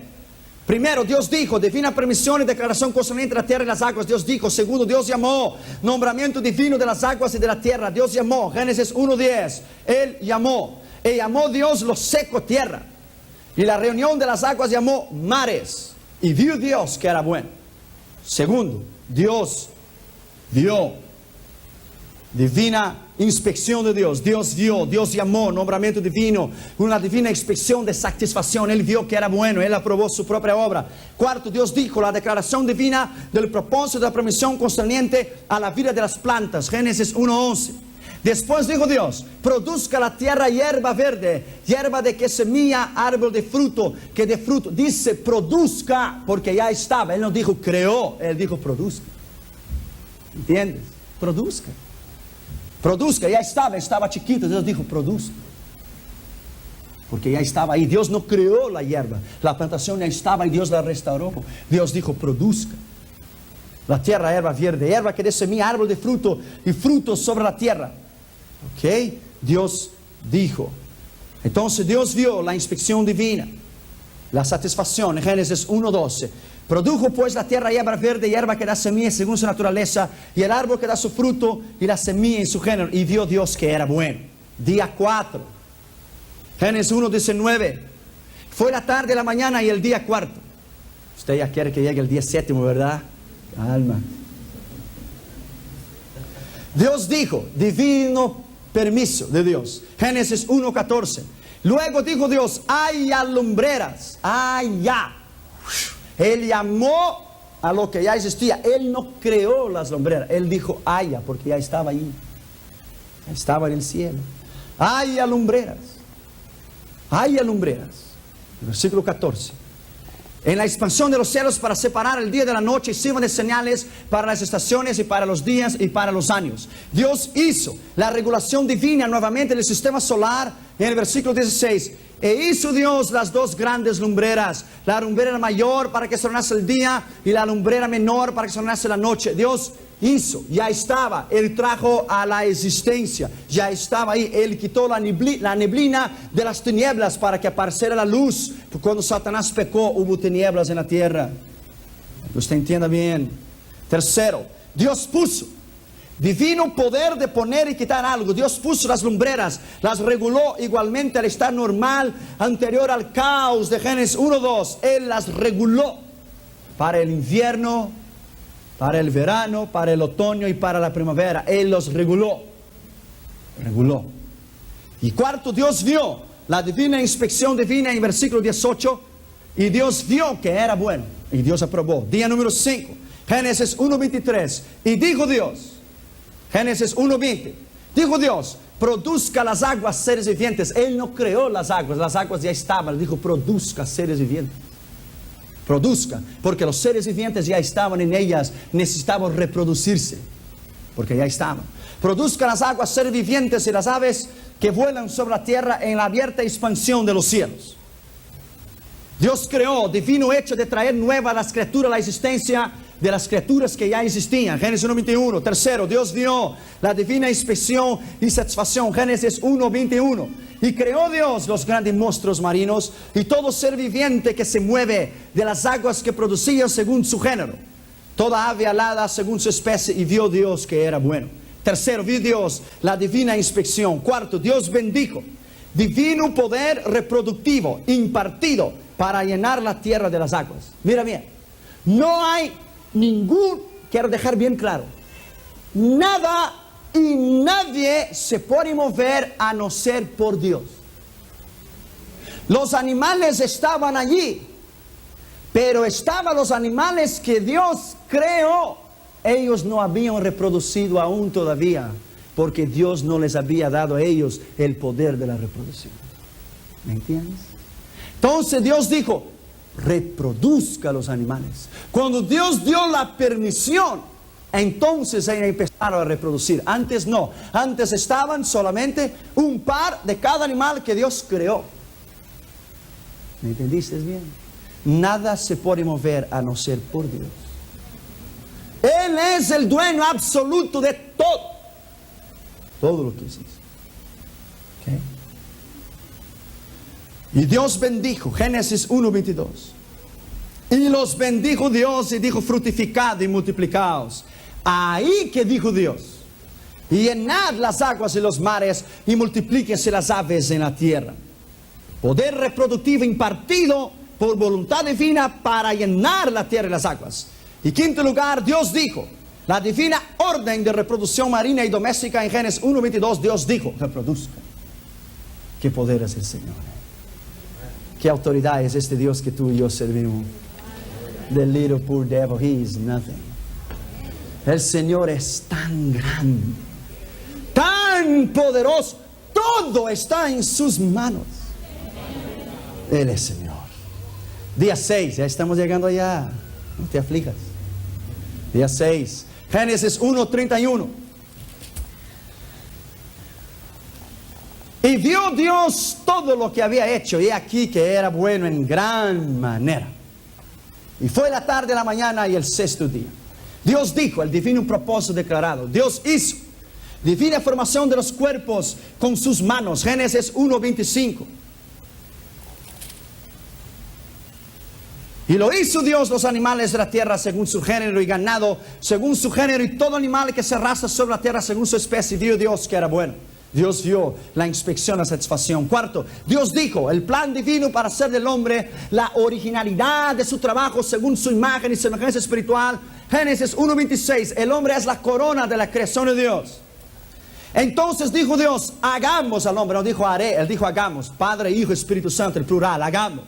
Primero, Dios dijo, divina permisión y declaración concerniente a la tierra y las aguas. Dios dijo. Segundo, Dios llamó, nombramiento divino de las aguas y de la tierra. Dios llamó, Génesis 1:10. Él llamó. Y llamó Dios lo seco tierra. Y la reunión de las aguas llamó mares. Y vio Dios que era bueno. Segundo, Dios vio. Divina inspección de Dios. Dios vio, Dios llamó, nombramiento divino, una divina inspección de satisfacción. Él vio que era bueno, Él aprobó su propia obra. Cuarto, Dios dijo, la declaración divina del propósito de la permisión concerniente a la vida de las plantas. Génesis 1:11. Después dijo Dios, produzca la tierra hierba verde, hierba de que semilla, árbol de fruto, que de fruto. Dice produzca, porque ya estaba. Él no dijo creó, Él dijo produzca. ¿Entiendes? Produzca. Produzca, ya estaba chiquito. Dios dijo produzca, porque ya estaba ahí. Dios no creó la hierba, la plantación ya estaba y Dios la restauró. Dios dijo produzca la tierra hierba verde, hierba que dé semilla, árbol de fruto y frutos sobre la tierra. Ok, Dios dijo. Entonces Dios vio la inspección divina, la satisfacción. En Génesis 1:12. Produjo pues la tierra hierba verde, hierba que da semilla según su naturaleza, y el árbol que da su fruto, y la semilla en su género. Y vio Dios que era bueno. Día 4. Génesis 1:19. Fue la tarde, la mañana y el día cuarto. Usted ya quiere que llegue el día séptimo, ¿verdad? Calma. Dios dijo, divino permiso de Dios. Génesis 1:14. Luego dijo Dios, haya lumbreras, haya. Él llamó a lo que ya existía. Él no creó las lumbreras. Él dijo haya, porque ya estaba ahí. Ya estaba en el cielo. Haya lumbreras. Haya lumbreras. Versículo 14. En la expansión de los cielos para separar el día de la noche y sirvan de señales para las estaciones y para los días y para los años. Dios hizo la regulación divina nuevamente del sistema solar en el versículo 16. E hizo Dios las dos grandes lumbreras, la lumbrera mayor para que sonase el día y la lumbrera menor para que sonase la noche. Dios hizo, ya estaba, Él trajo a la existencia, ya estaba ahí. Él quitó la neblina de las tinieblas para que apareciera la luz. Cuando Satanás pecó hubo tinieblas en la tierra. Que usted entienda bien. Tercero, Dios puso divino poder de poner y quitar algo. Dios puso las lumbreras, las reguló igualmente al estar normal anterior al caos de Génesis 1:2. Él las reguló para el invierno, para el verano, para el otoño y para la primavera. Él los reguló. Reguló. Y cuarto, Dios vio la divina inspección divina en versículo 18. Y Dios vio que era bueno. Y Dios aprobó. Día número 5. Génesis 1:23. Y dijo Dios. Génesis 1:20. Dijo Dios, produzca las aguas seres vivientes. Él no creó las aguas ya estaban. Él dijo, produzca seres vivientes. Produzca, porque los seres vivientes ya estaban en ellas, necesitaban reproducirse, porque ya estaban. Produzca las aguas seres vivientes y las aves que vuelan sobre la tierra en la abierta expansión de los cielos. Dios creó, divino hecho de traer nueva a las criaturas la existencia de las criaturas que ya existían. Génesis 1:21. Tercero, Dios vio la divina inspección y satisfacción. Génesis 1:21. Y creó Dios los grandes monstruos marinos y todo ser viviente que se mueve de las aguas que producía según su género. Toda ave alada según su especie. Y vio Dios que era bueno. Tercero, vio Dios la divina inspección. Cuarto, Dios bendijo divino poder reproductivo impartido para llenar la tierra de las aguas. Mira bien, no hay quiero dejar bien claro, nada y nadie se puede mover a no ser por Dios. Los animales estaban allí, pero estaban los animales que Dios creó. Ellos no habían reproducido aún todavía, porque Dios no les había dado a ellos el poder de la reproducción. ¿Me entiendes? Entonces Dios dijo, reproduzca los animales. Cuando Dios dio la permisión, entonces empezaron a reproducir. Antes no, antes estaban solamente un par de cada animal que Dios creó. ¿Me entendiste bien? Nada se puede mover a no ser por Dios. Él es el dueño absoluto de todo. Todo lo que existe. ¿Okay? Y Dios bendijo, Génesis 1:22. Y los bendijo Dios y dijo: fructificad y multiplicaos. Ahí que dijo Dios: y llenad las aguas y los mares y multiplíquense las aves en la tierra. Poder reproductivo impartido por voluntad divina para llenar la tierra y las aguas. Y quinto lugar, Dios dijo, la divina orden de reproducción marina y doméstica en Génesis 1:22, Dios dijo: reproduzca. ¿Qué poder es el Señor? ¿Qué autoridad es este Dios que tú y yo servimos? The little poor devil, he is nothing. El Señor es tan grande, tan poderoso, todo está en sus manos. Él es Señor. Día 6, ya estamos llegando allá, no te aflijas. Día 6, Génesis 1:31. Y vio Dios todo lo que había hecho, y aquí que era bueno en gran manera. Y fue la tarde, la mañana y el sexto día. Dios dijo, el divino propósito declarado. Dios hizo divina formación de los cuerpos con sus manos. Génesis 1:25. Y lo hizo Dios los animales de la tierra según su género, y ganado según su género, y todo animal que se arrastra sobre la tierra según su especie. Vio Dios que era bueno. Dios vio la inspección, la satisfacción. Cuarto, Dios dijo, el plan divino para hacer del hombre la originalidad de su trabajo según su imagen y semejanza espiritual. Génesis 1:26, el hombre es la corona de la creación de Dios. Entonces dijo Dios, hagamos al hombre, no dijo haré, él dijo hagamos. Padre, Hijo, Espíritu Santo, el plural, hagamos.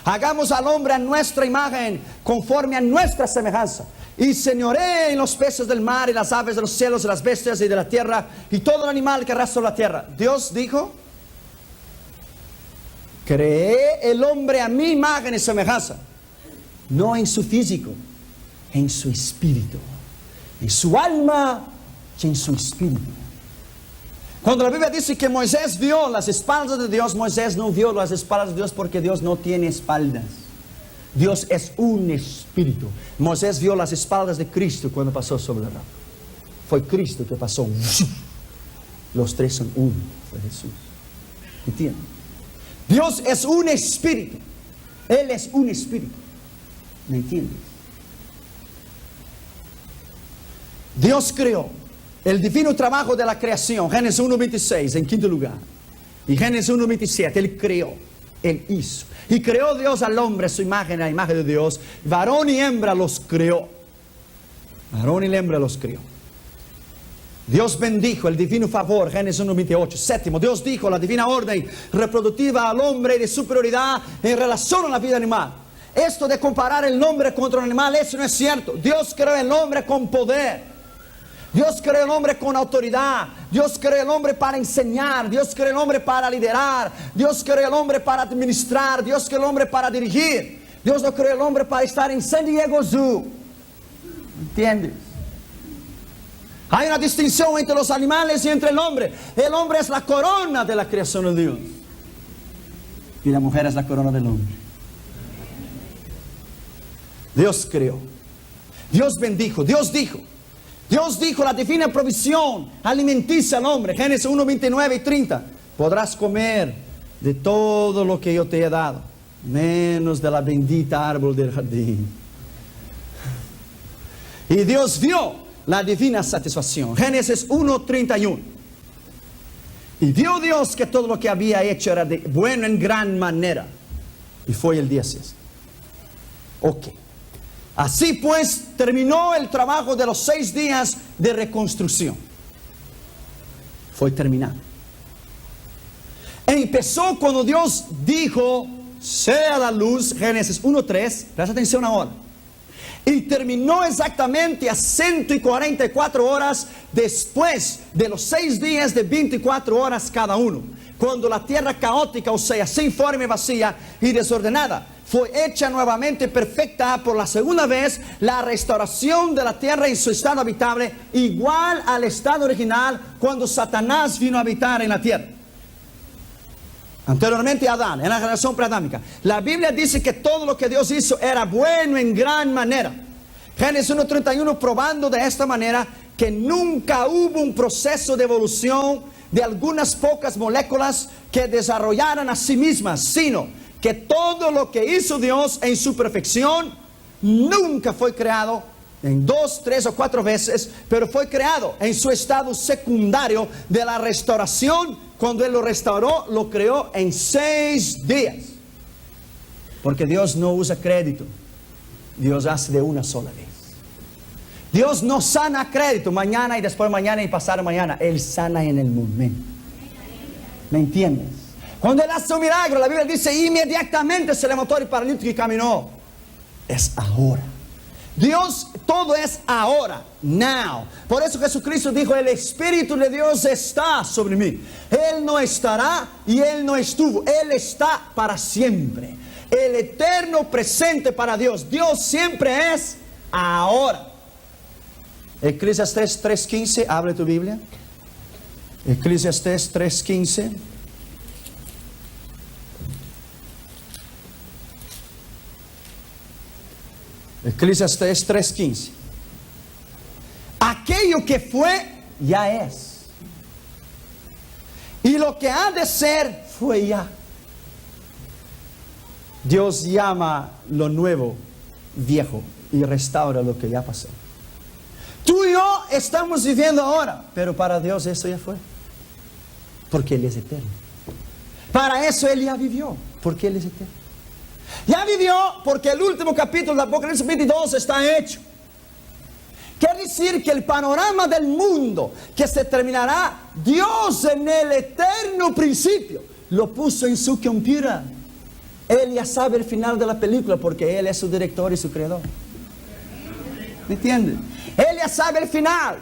Hagamos al hombre a nuestra imagen, conforme a nuestra semejanza. Y señoree en los peces del mar, y las aves de los cielos, y las bestias y de la tierra, y todo el animal que arrastra la tierra. Dios dijo, creé el hombre a mi imagen y semejanza. No en su físico, en su espíritu. En su alma y en su espíritu. Cuando la Biblia dice que Moisés vio las espaldas de Dios, Moisés no vio las espaldas de Dios porque Dios no tiene espaldas. Dios es un espíritu. Moisés vio las espaldas de Cristo cuando pasó sobre la roca. Fue Cristo que pasó. Los tres son uno. Fue Jesús. ¿Entienden? Dios es un espíritu. Él es un espíritu. ¿Me entiendes? Dios creó el divino trabajo de la creación. Génesis 1:26 en quinto lugar. Y Génesis 1:27, Él creó. Él hizo. Y creó Dios al hombre a su imagen, a la imagen de Dios. Varón y hembra los creó. Varón y hembra los creó. Dios bendijo el divino favor. Génesis 1:28. Séptimo, Dios dijo la divina orden reproductiva al hombre de superioridad en relación a la vida animal. Esto de comparar el hombre contra un animal, eso no es cierto. Dios creó el hombre con poder. Dios creó el hombre con autoridad. Dios creó el hombre para enseñar. Dios creó el hombre para liderar. Dios creó el hombre para administrar. Dios creó el hombre para dirigir. Dios no creó el hombre para estar en San Diego Zoo. ¿Entiendes? Hay una distinción entre los animales y entre el hombre. El hombre es la corona de la creación de Dios. Y la mujer es la corona del hombre. Dios creó. Dios bendijo. Dios dijo. Dios dijo la divina provisión alimenticia al hombre. Génesis 1:29 y 30. Podrás comer de todo lo que yo te he dado, menos de la bendita árbol del jardín. Y Dios vio la divina satisfacción. Génesis 1:31. Y vio Dios que todo lo que había hecho era de bueno en gran manera. Y fue el día 6. Ok. Así pues terminó el trabajo de los 6 días de reconstrucción. Fue terminado. Empezó cuando Dios dijo, sea la luz, Génesis 1:3, presta atención ahora. Y terminó exactamente a 144 horas después de los 6 días de 24 horas cada uno. Cuando la tierra caótica, o sea, sin forma y vacía y desordenada, fue hecha nuevamente perfecta por la segunda vez, la restauración de la tierra en su estado habitable, igual al estado original cuando Satanás vino a habitar en la tierra. Anteriormente a Adán, en la generación preadámica. La Biblia dice que todo lo que Dios hizo era bueno en gran manera. Génesis 1:31 probando de esta manera que nunca hubo un proceso de evolución de algunas pocas moléculas que desarrollaran a sí mismas, sino que todo lo que hizo Dios en su perfección nunca fue creado en 2, 3 o 4 veces, pero fue creado en su estado secundario de la restauración. Cuando Él lo restauró, lo creó en 6 días. Porque Dios no usa crédito. Dios hace de una sola vez. Dios no sana a crédito, mañana y después mañana y pasado mañana. Él sana en el momento. ¿Me entiendes? Cuando Él hace un milagro, la Biblia dice, inmediatamente se levantó el paralítico y caminó. Es ahora. Dios, todo es ahora, now. Por eso Jesucristo dijo, el Espíritu de Dios está sobre mí. Él no estará y Él no estuvo. Él está para siempre. El eterno presente para Dios. Dios siempre es ahora. Eclesiastés 3:15, abre tu Biblia. Eclesiastés 3:15. Eclesiastés 3:15. Aquello que fue, ya es. Y lo que ha de ser, fue ya. Dios llama lo nuevo, viejo, y restaura lo que ya pasó. Tú y yo estamos viviendo ahora, pero para Dios eso ya fue. Porque Él es eterno. Para eso Él ya vivió, porque Él es eterno. Ya vivió porque el último capítulo de Apocalipsis 22 está hecho. Quiere decir que el panorama del mundo que se terminará, Dios en el eterno principio lo puso en su computadora. Él ya sabe el final de la película porque Él es su director y su creador. ¿Me entiendes? Él ya sabe el final,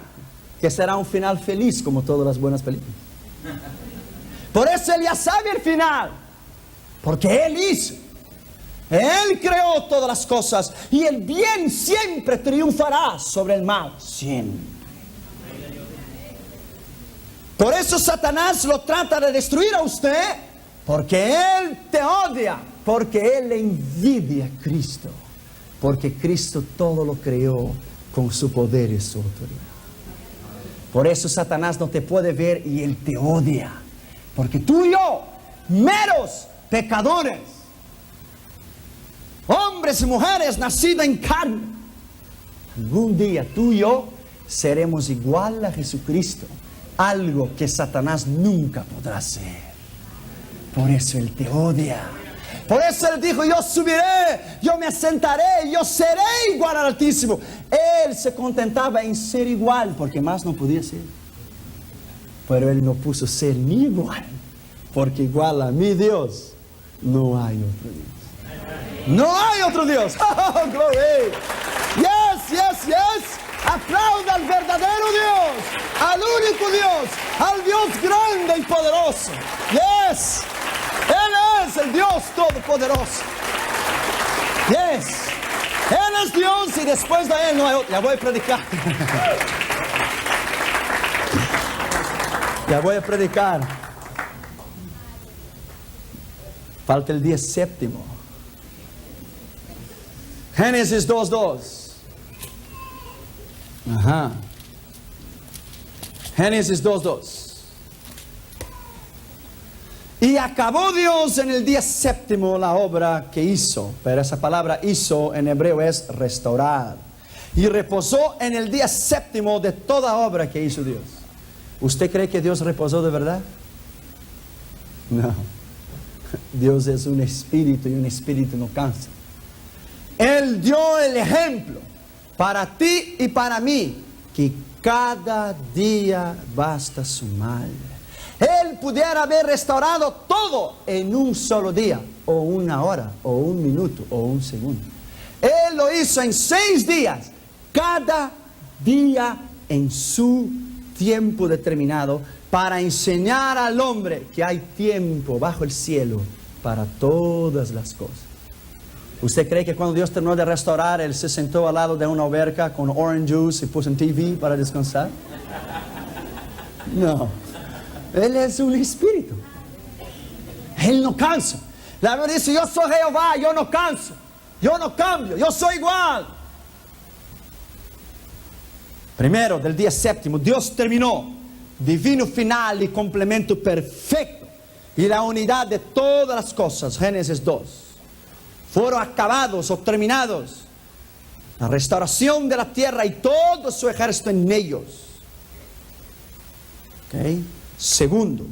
que será un final feliz como todas las buenas películas. Por eso Él ya sabe el final, porque Él hizo. Él creó todas las cosas y el bien siempre triunfará sobre el mal. Siempre. Por eso Satanás lo trata de destruir a usted, porque Él te odia, porque Él le envidia a Cristo, porque Cristo todo lo creó con su poder y su autoridad. Por eso Satanás no te puede ver y Él te odia, porque tú y yo, meros pecadores, hombres y mujeres nacidos en carne, algún día tú y yo seremos igual a Jesucristo, algo que Satanás nunca podrá hacer. Por eso Él te odia. Por eso Él dijo, yo subiré, yo me asentaré, yo seré igual al Altísimo. Él se contentaba en ser igual, porque más no podía ser. Pero Él no puso ser ni igual, porque igual a mi Dios no hay otro Dios. No hay otro Dios. Oh, glory. Yes, yes, yes. Aplauda al verdadero Dios, al único Dios, al Dios grande y poderoso. Yes. Él es el Dios todopoderoso. Yes. Él es Dios y después de Él no hay otro. Ya voy a predicar. Ya voy a predicar. Falta el día séptimo. Génesis 2:2. Ajá. Génesis 2:2. Y acabó Dios en el día séptimo la obra que hizo. Pero esa palabra hizo en hebreo es restaurar. Y reposó en el día séptimo de toda obra que hizo Dios. ¿Usted cree que Dios reposó de verdad? No. Dios es un espíritu y un espíritu no cansa. Él dio el ejemplo para ti y para mí, que cada día basta su mal. Él pudiera haber restaurado todo en un solo día, o una hora, o un minuto, o un segundo. Él lo hizo en 6 días, cada día en su tiempo determinado, para enseñar al hombre que hay tiempo bajo el cielo para todas las cosas. ¿Usted cree que cuando Dios terminó de restaurar, Él se sentó al lado de una alberca con orange juice y puso en TV para descansar? No. Él es un espíritu. Él no cansa. La Biblia dice, yo soy Jehová, yo no canso, yo no cambio, yo soy igual. Primero, del día séptimo, Dios terminó, divino final y complemento perfecto, y la unidad de todas las cosas, Génesis 2, fueron acabados o terminados. La restauración de la tierra y todo su ejército en ellos. ¿Okay? Segundo,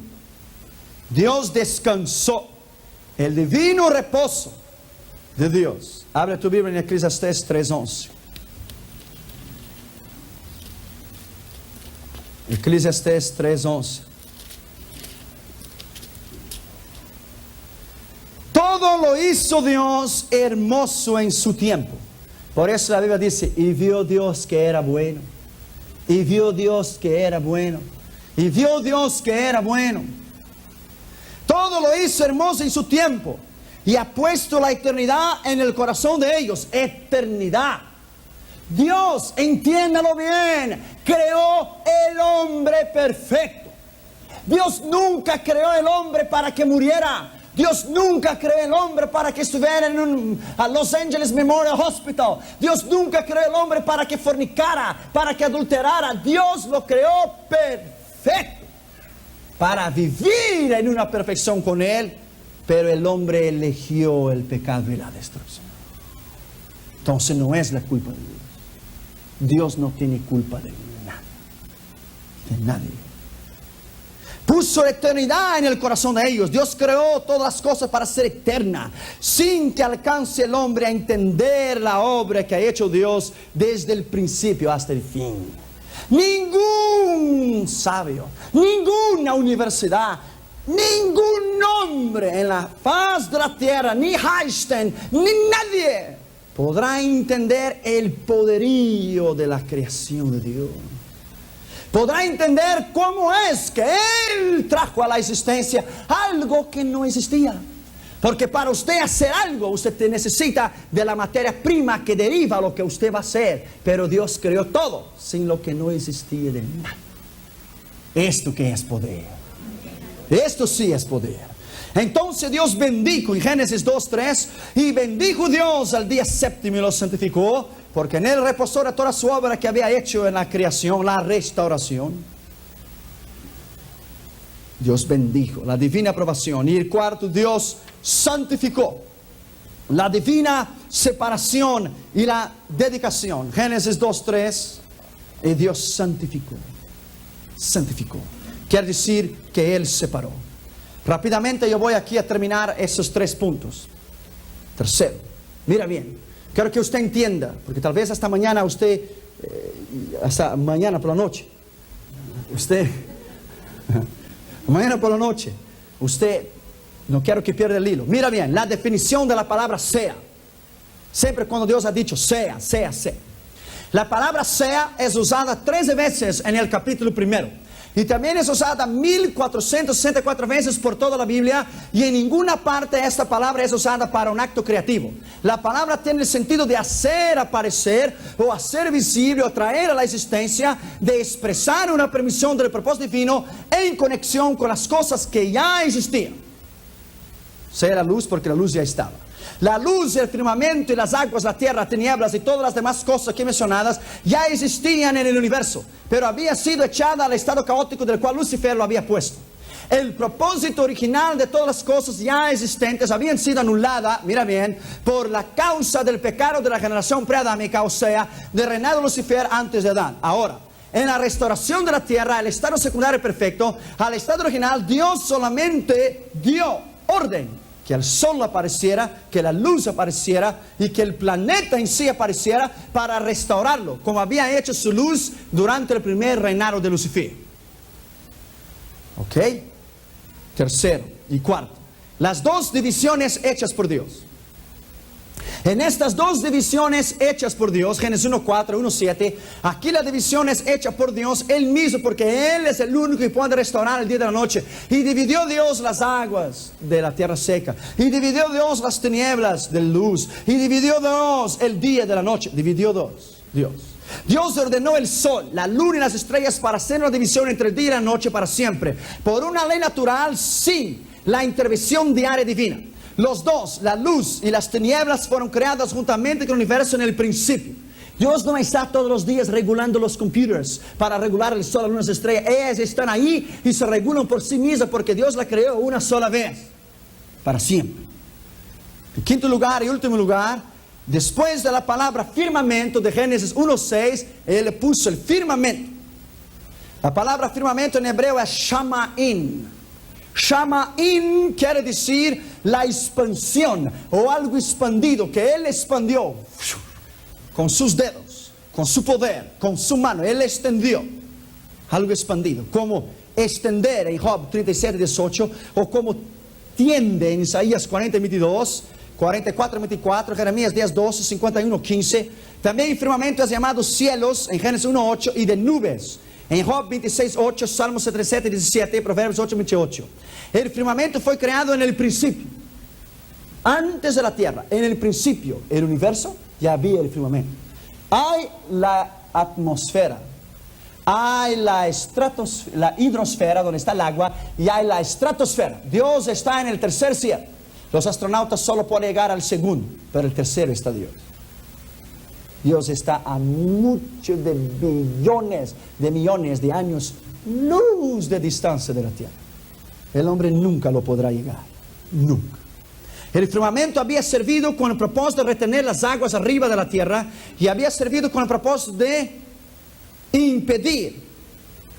Dios descansó. El divino reposo de Dios. Abre tu Biblia en Eclesiastés 3:11. Eclesiastés 3:11. Todo lo hizo Dios hermoso en su tiempo. Por eso la Biblia dice, y vio Dios que era bueno. Y vio Dios que era bueno. Y vio Dios que era bueno. Todo lo hizo hermoso en su tiempo. Y ha puesto la eternidad en el corazón de ellos. Eternidad. Dios, entiéndalo bien, creó el hombre perfecto. Dios nunca creó el hombre para que muriera. Dios nunca creó el hombre para que estuviera en un Los Angeles Memorial Hospital. Dios nunca creó el hombre para que fornicara, para que adulterara. Dios lo creó perfecto, para vivir en una perfección con Él. Pero el hombre eligió el pecado y la destrucción. Entonces no es la culpa de Dios. Dios no tiene culpa de nada, de nadie. Puso la eternidad en el corazón de ellos. Dios creó todas las cosas para ser eterna, sin que alcance el hombre a entender la obra que ha hecho Dios desde el principio hasta el fin. Ningún sabio, ninguna universidad, ningún hombre en la faz de la tierra, ni Einstein, ni nadie podrá entender el poderío de la creación de Dios. Podrá entender cómo es que Él trajo a la existencia algo que no existía. Porque para usted hacer algo, usted necesita de la materia prima que deriva lo que usted va a hacer. Pero Dios creó todo sin lo que no existía de nada. Esto que es poder. Esto sí es poder. Entonces Dios bendijo en Génesis 2:3. Y bendijo Dios al día séptimo y lo santificó, porque en él reposó de toda su obra que había hecho en la creación, la restauración. Dios bendijo, la divina aprobación. Y el cuarto, Dios santificó, la divina separación y la dedicación. Génesis 2:3. Y Dios santificó. Santificó. Quiere decir que Él separó. Rápidamente yo voy aquí a terminar esos 3 puntos. Tercero, mira bien, quiero que usted entienda, porque tal vez hasta mañana usted, hasta mañana por la noche, mañana por la noche, usted, no quiero que pierda el hilo. Mira bien, la definición de la palabra sea. Siempre cuando Dios ha dicho sea, sea, sea. La palabra sea es usada 13 veces en el capítulo 1. Y también es usada 1464 veces por toda la Biblia. Y en ninguna parte esta palabra es usada para un acto creativo. La palabra tiene el sentido de hacer aparecer, o hacer visible, o traer a la existencia, de expresar una permisión del propósito divino en conexión con las cosas que ya existían. Sea la luz, porque la luz ya estaba. La luz, el firmamento y las aguas, la tierra, tinieblas y todas las demás cosas aquí mencionadas ya existían en el universo, pero había sido echada al estado caótico del cual Lucifer lo había puesto. El propósito original de todas las cosas ya existentes habían sido anuladas, mira bien, por la causa del pecado de la generación preadámica, o sea, del reinado de Lucifer antes de Adán. Ahora, en la restauración de la tierra, el estado secundario perfecto, al estado original, Dios solamente dio orden que el sol apareciera, que la luz apareciera y que el planeta en sí apareciera para restaurarlo, como había hecho su luz durante el primer reinado de Lucifer. ¿Ok? Tercero y cuarto, las 2 divisiones hechas por Dios. En estas 2 divisiones hechas por Dios, Génesis 1:4, 1:7, aquí la división es hecha por Dios Él mismo, porque Él es el único que puede restaurar el día de la noche. Y dividió Dios las aguas de la tierra seca, y dividió Dios las tinieblas de luz, y dividió Dios el día de la noche. Dividió Dios. Dios ordenó el sol, la luna y las estrellas para hacer una división entre el día y la noche para siempre, por una ley natural, sin la intervención diaria divina. Los dos, la luz y las tinieblas, fueron creadas juntamente con el universo en el principio. Dios no está todos los días regulando los computers para regular el sol, las lunas, estrellas. Ellas están ahí y se regulan por sí mismas porque Dios la creó una sola vez, para siempre. En quinto lugar y último lugar, después de la palabra firmamento de Génesis 1:6, Él le puso el firmamento. La palabra firmamento en hebreo es Shama'in. Shama'in quiere decir la expansión o algo expandido, que Él expandió con sus dedos, con su poder, con su mano. Él extendió algo expandido, como extender en Job 37:18, o como tiende en Isaías 40:22, 44:24, Jeremías 10:12, 51:15. También el firmamento es llamado cielos en Génesis 1:8 y de nubes en Job 26:8, Salmos 77:17, Proverbios 8:28. El firmamento fue creado en el principio, antes de la tierra. En el principio, el universo, ya había el firmamento. Hay la atmósfera, hay la hidrosfera donde está el agua, y hay la estratosfera. Dios está en el tercer cielo. Los astronautas solo pueden llegar al segundo, pero el tercero está Dios. Dios está a muchos de billones de millones de años luz de distancia de la tierra. El hombre nunca lo podrá llegar, nunca. El firmamento había servido con el propósito de retener las aguas arriba de la tierra, y había servido con el propósito de impedir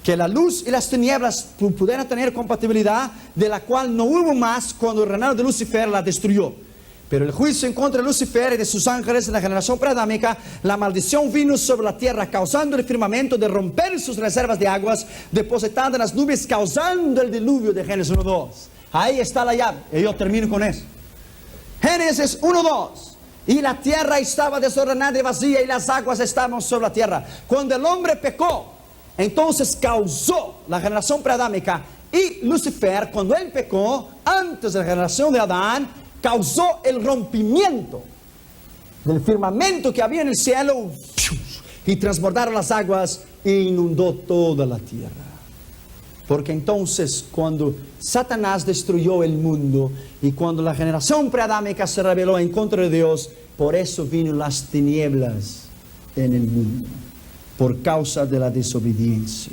que la luz y las tinieblas pudieran tener compatibilidad, de la cual no hubo más cuando el reinado de Lucifer la destruyó. Pero el juicio en contra de Lucifer y de sus ángeles en la generación preadámica, la maldición vino sobre la tierra, causando el firmamento de romper sus reservas de aguas depositadas en las nubes, causando el diluvio de Génesis 1:2. Ahí está la llave, y yo termino con eso. Génesis 1:2. Y la tierra estaba desordenada y vacía, y las aguas estaban sobre la tierra. Cuando el hombre pecó, entonces causó la generación preadámica. Y Lucifer, cuando él pecó, antes de la generación de Adán, causó el rompimiento del firmamento que había en el cielo, y transbordaron las aguas e inundó toda la tierra. Porque entonces, cuando Satanás destruyó el mundo y cuando la generación preadámica se rebeló en contra de Dios, por eso vino las tinieblas en el mundo, por causa de la desobediencia.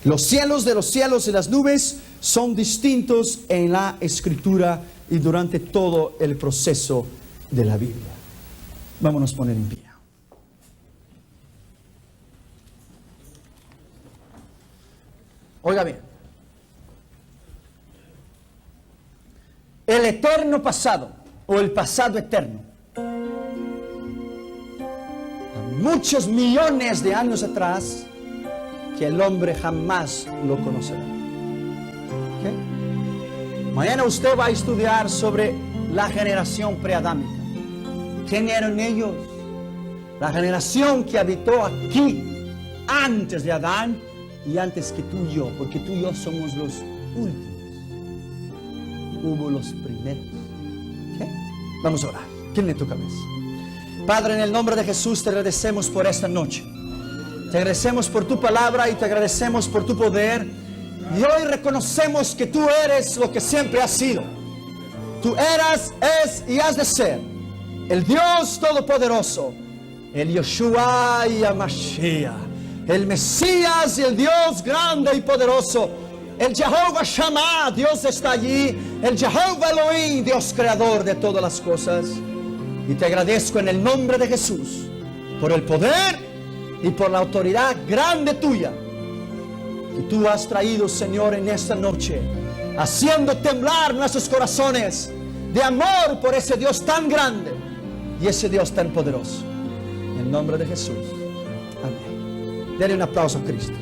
Los cielos de los cielos y las nubes son distintos en la Escritura y durante todo el proceso de la Biblia. Vámonos a poner en pie. Oiga bien, el eterno pasado o el pasado eterno, muchos millones de años atrás, que el hombre jamás lo conocerá. ¿Okay? Mañana usted va a estudiar sobre la generación preadámica. ¿Quién eran ellos? La generación que habitó aquí antes de Adán y antes que tú y yo, porque tú y yo somos los últimos. Hubo los primeros. ¿Okay? Vamos a orar. ¿Quién le toca cabeza? Padre, en el nombre de Jesús te agradecemos por esta noche. Te agradecemos por tu palabra y te agradecemos por tu poder. Y hoy reconocemos que tú eres lo que siempre has sido. Tú eras, es y has de ser el Dios Todopoderoso, el Yeshua y Mashiach, el Mesías y el Dios grande y poderoso, el Jehová Shammah, Dios está allí, el Jehová Elohim, Dios creador de todas las cosas. Y te agradezco en el nombre de Jesús por el poder y por la autoridad grande tuya que tú has traído, Señor, en esta noche, haciendo temblar nuestros corazones de amor por ese Dios tan grande y ese Dios tan poderoso. En el nombre de Jesús. Amén. Denle un aplauso a Cristo.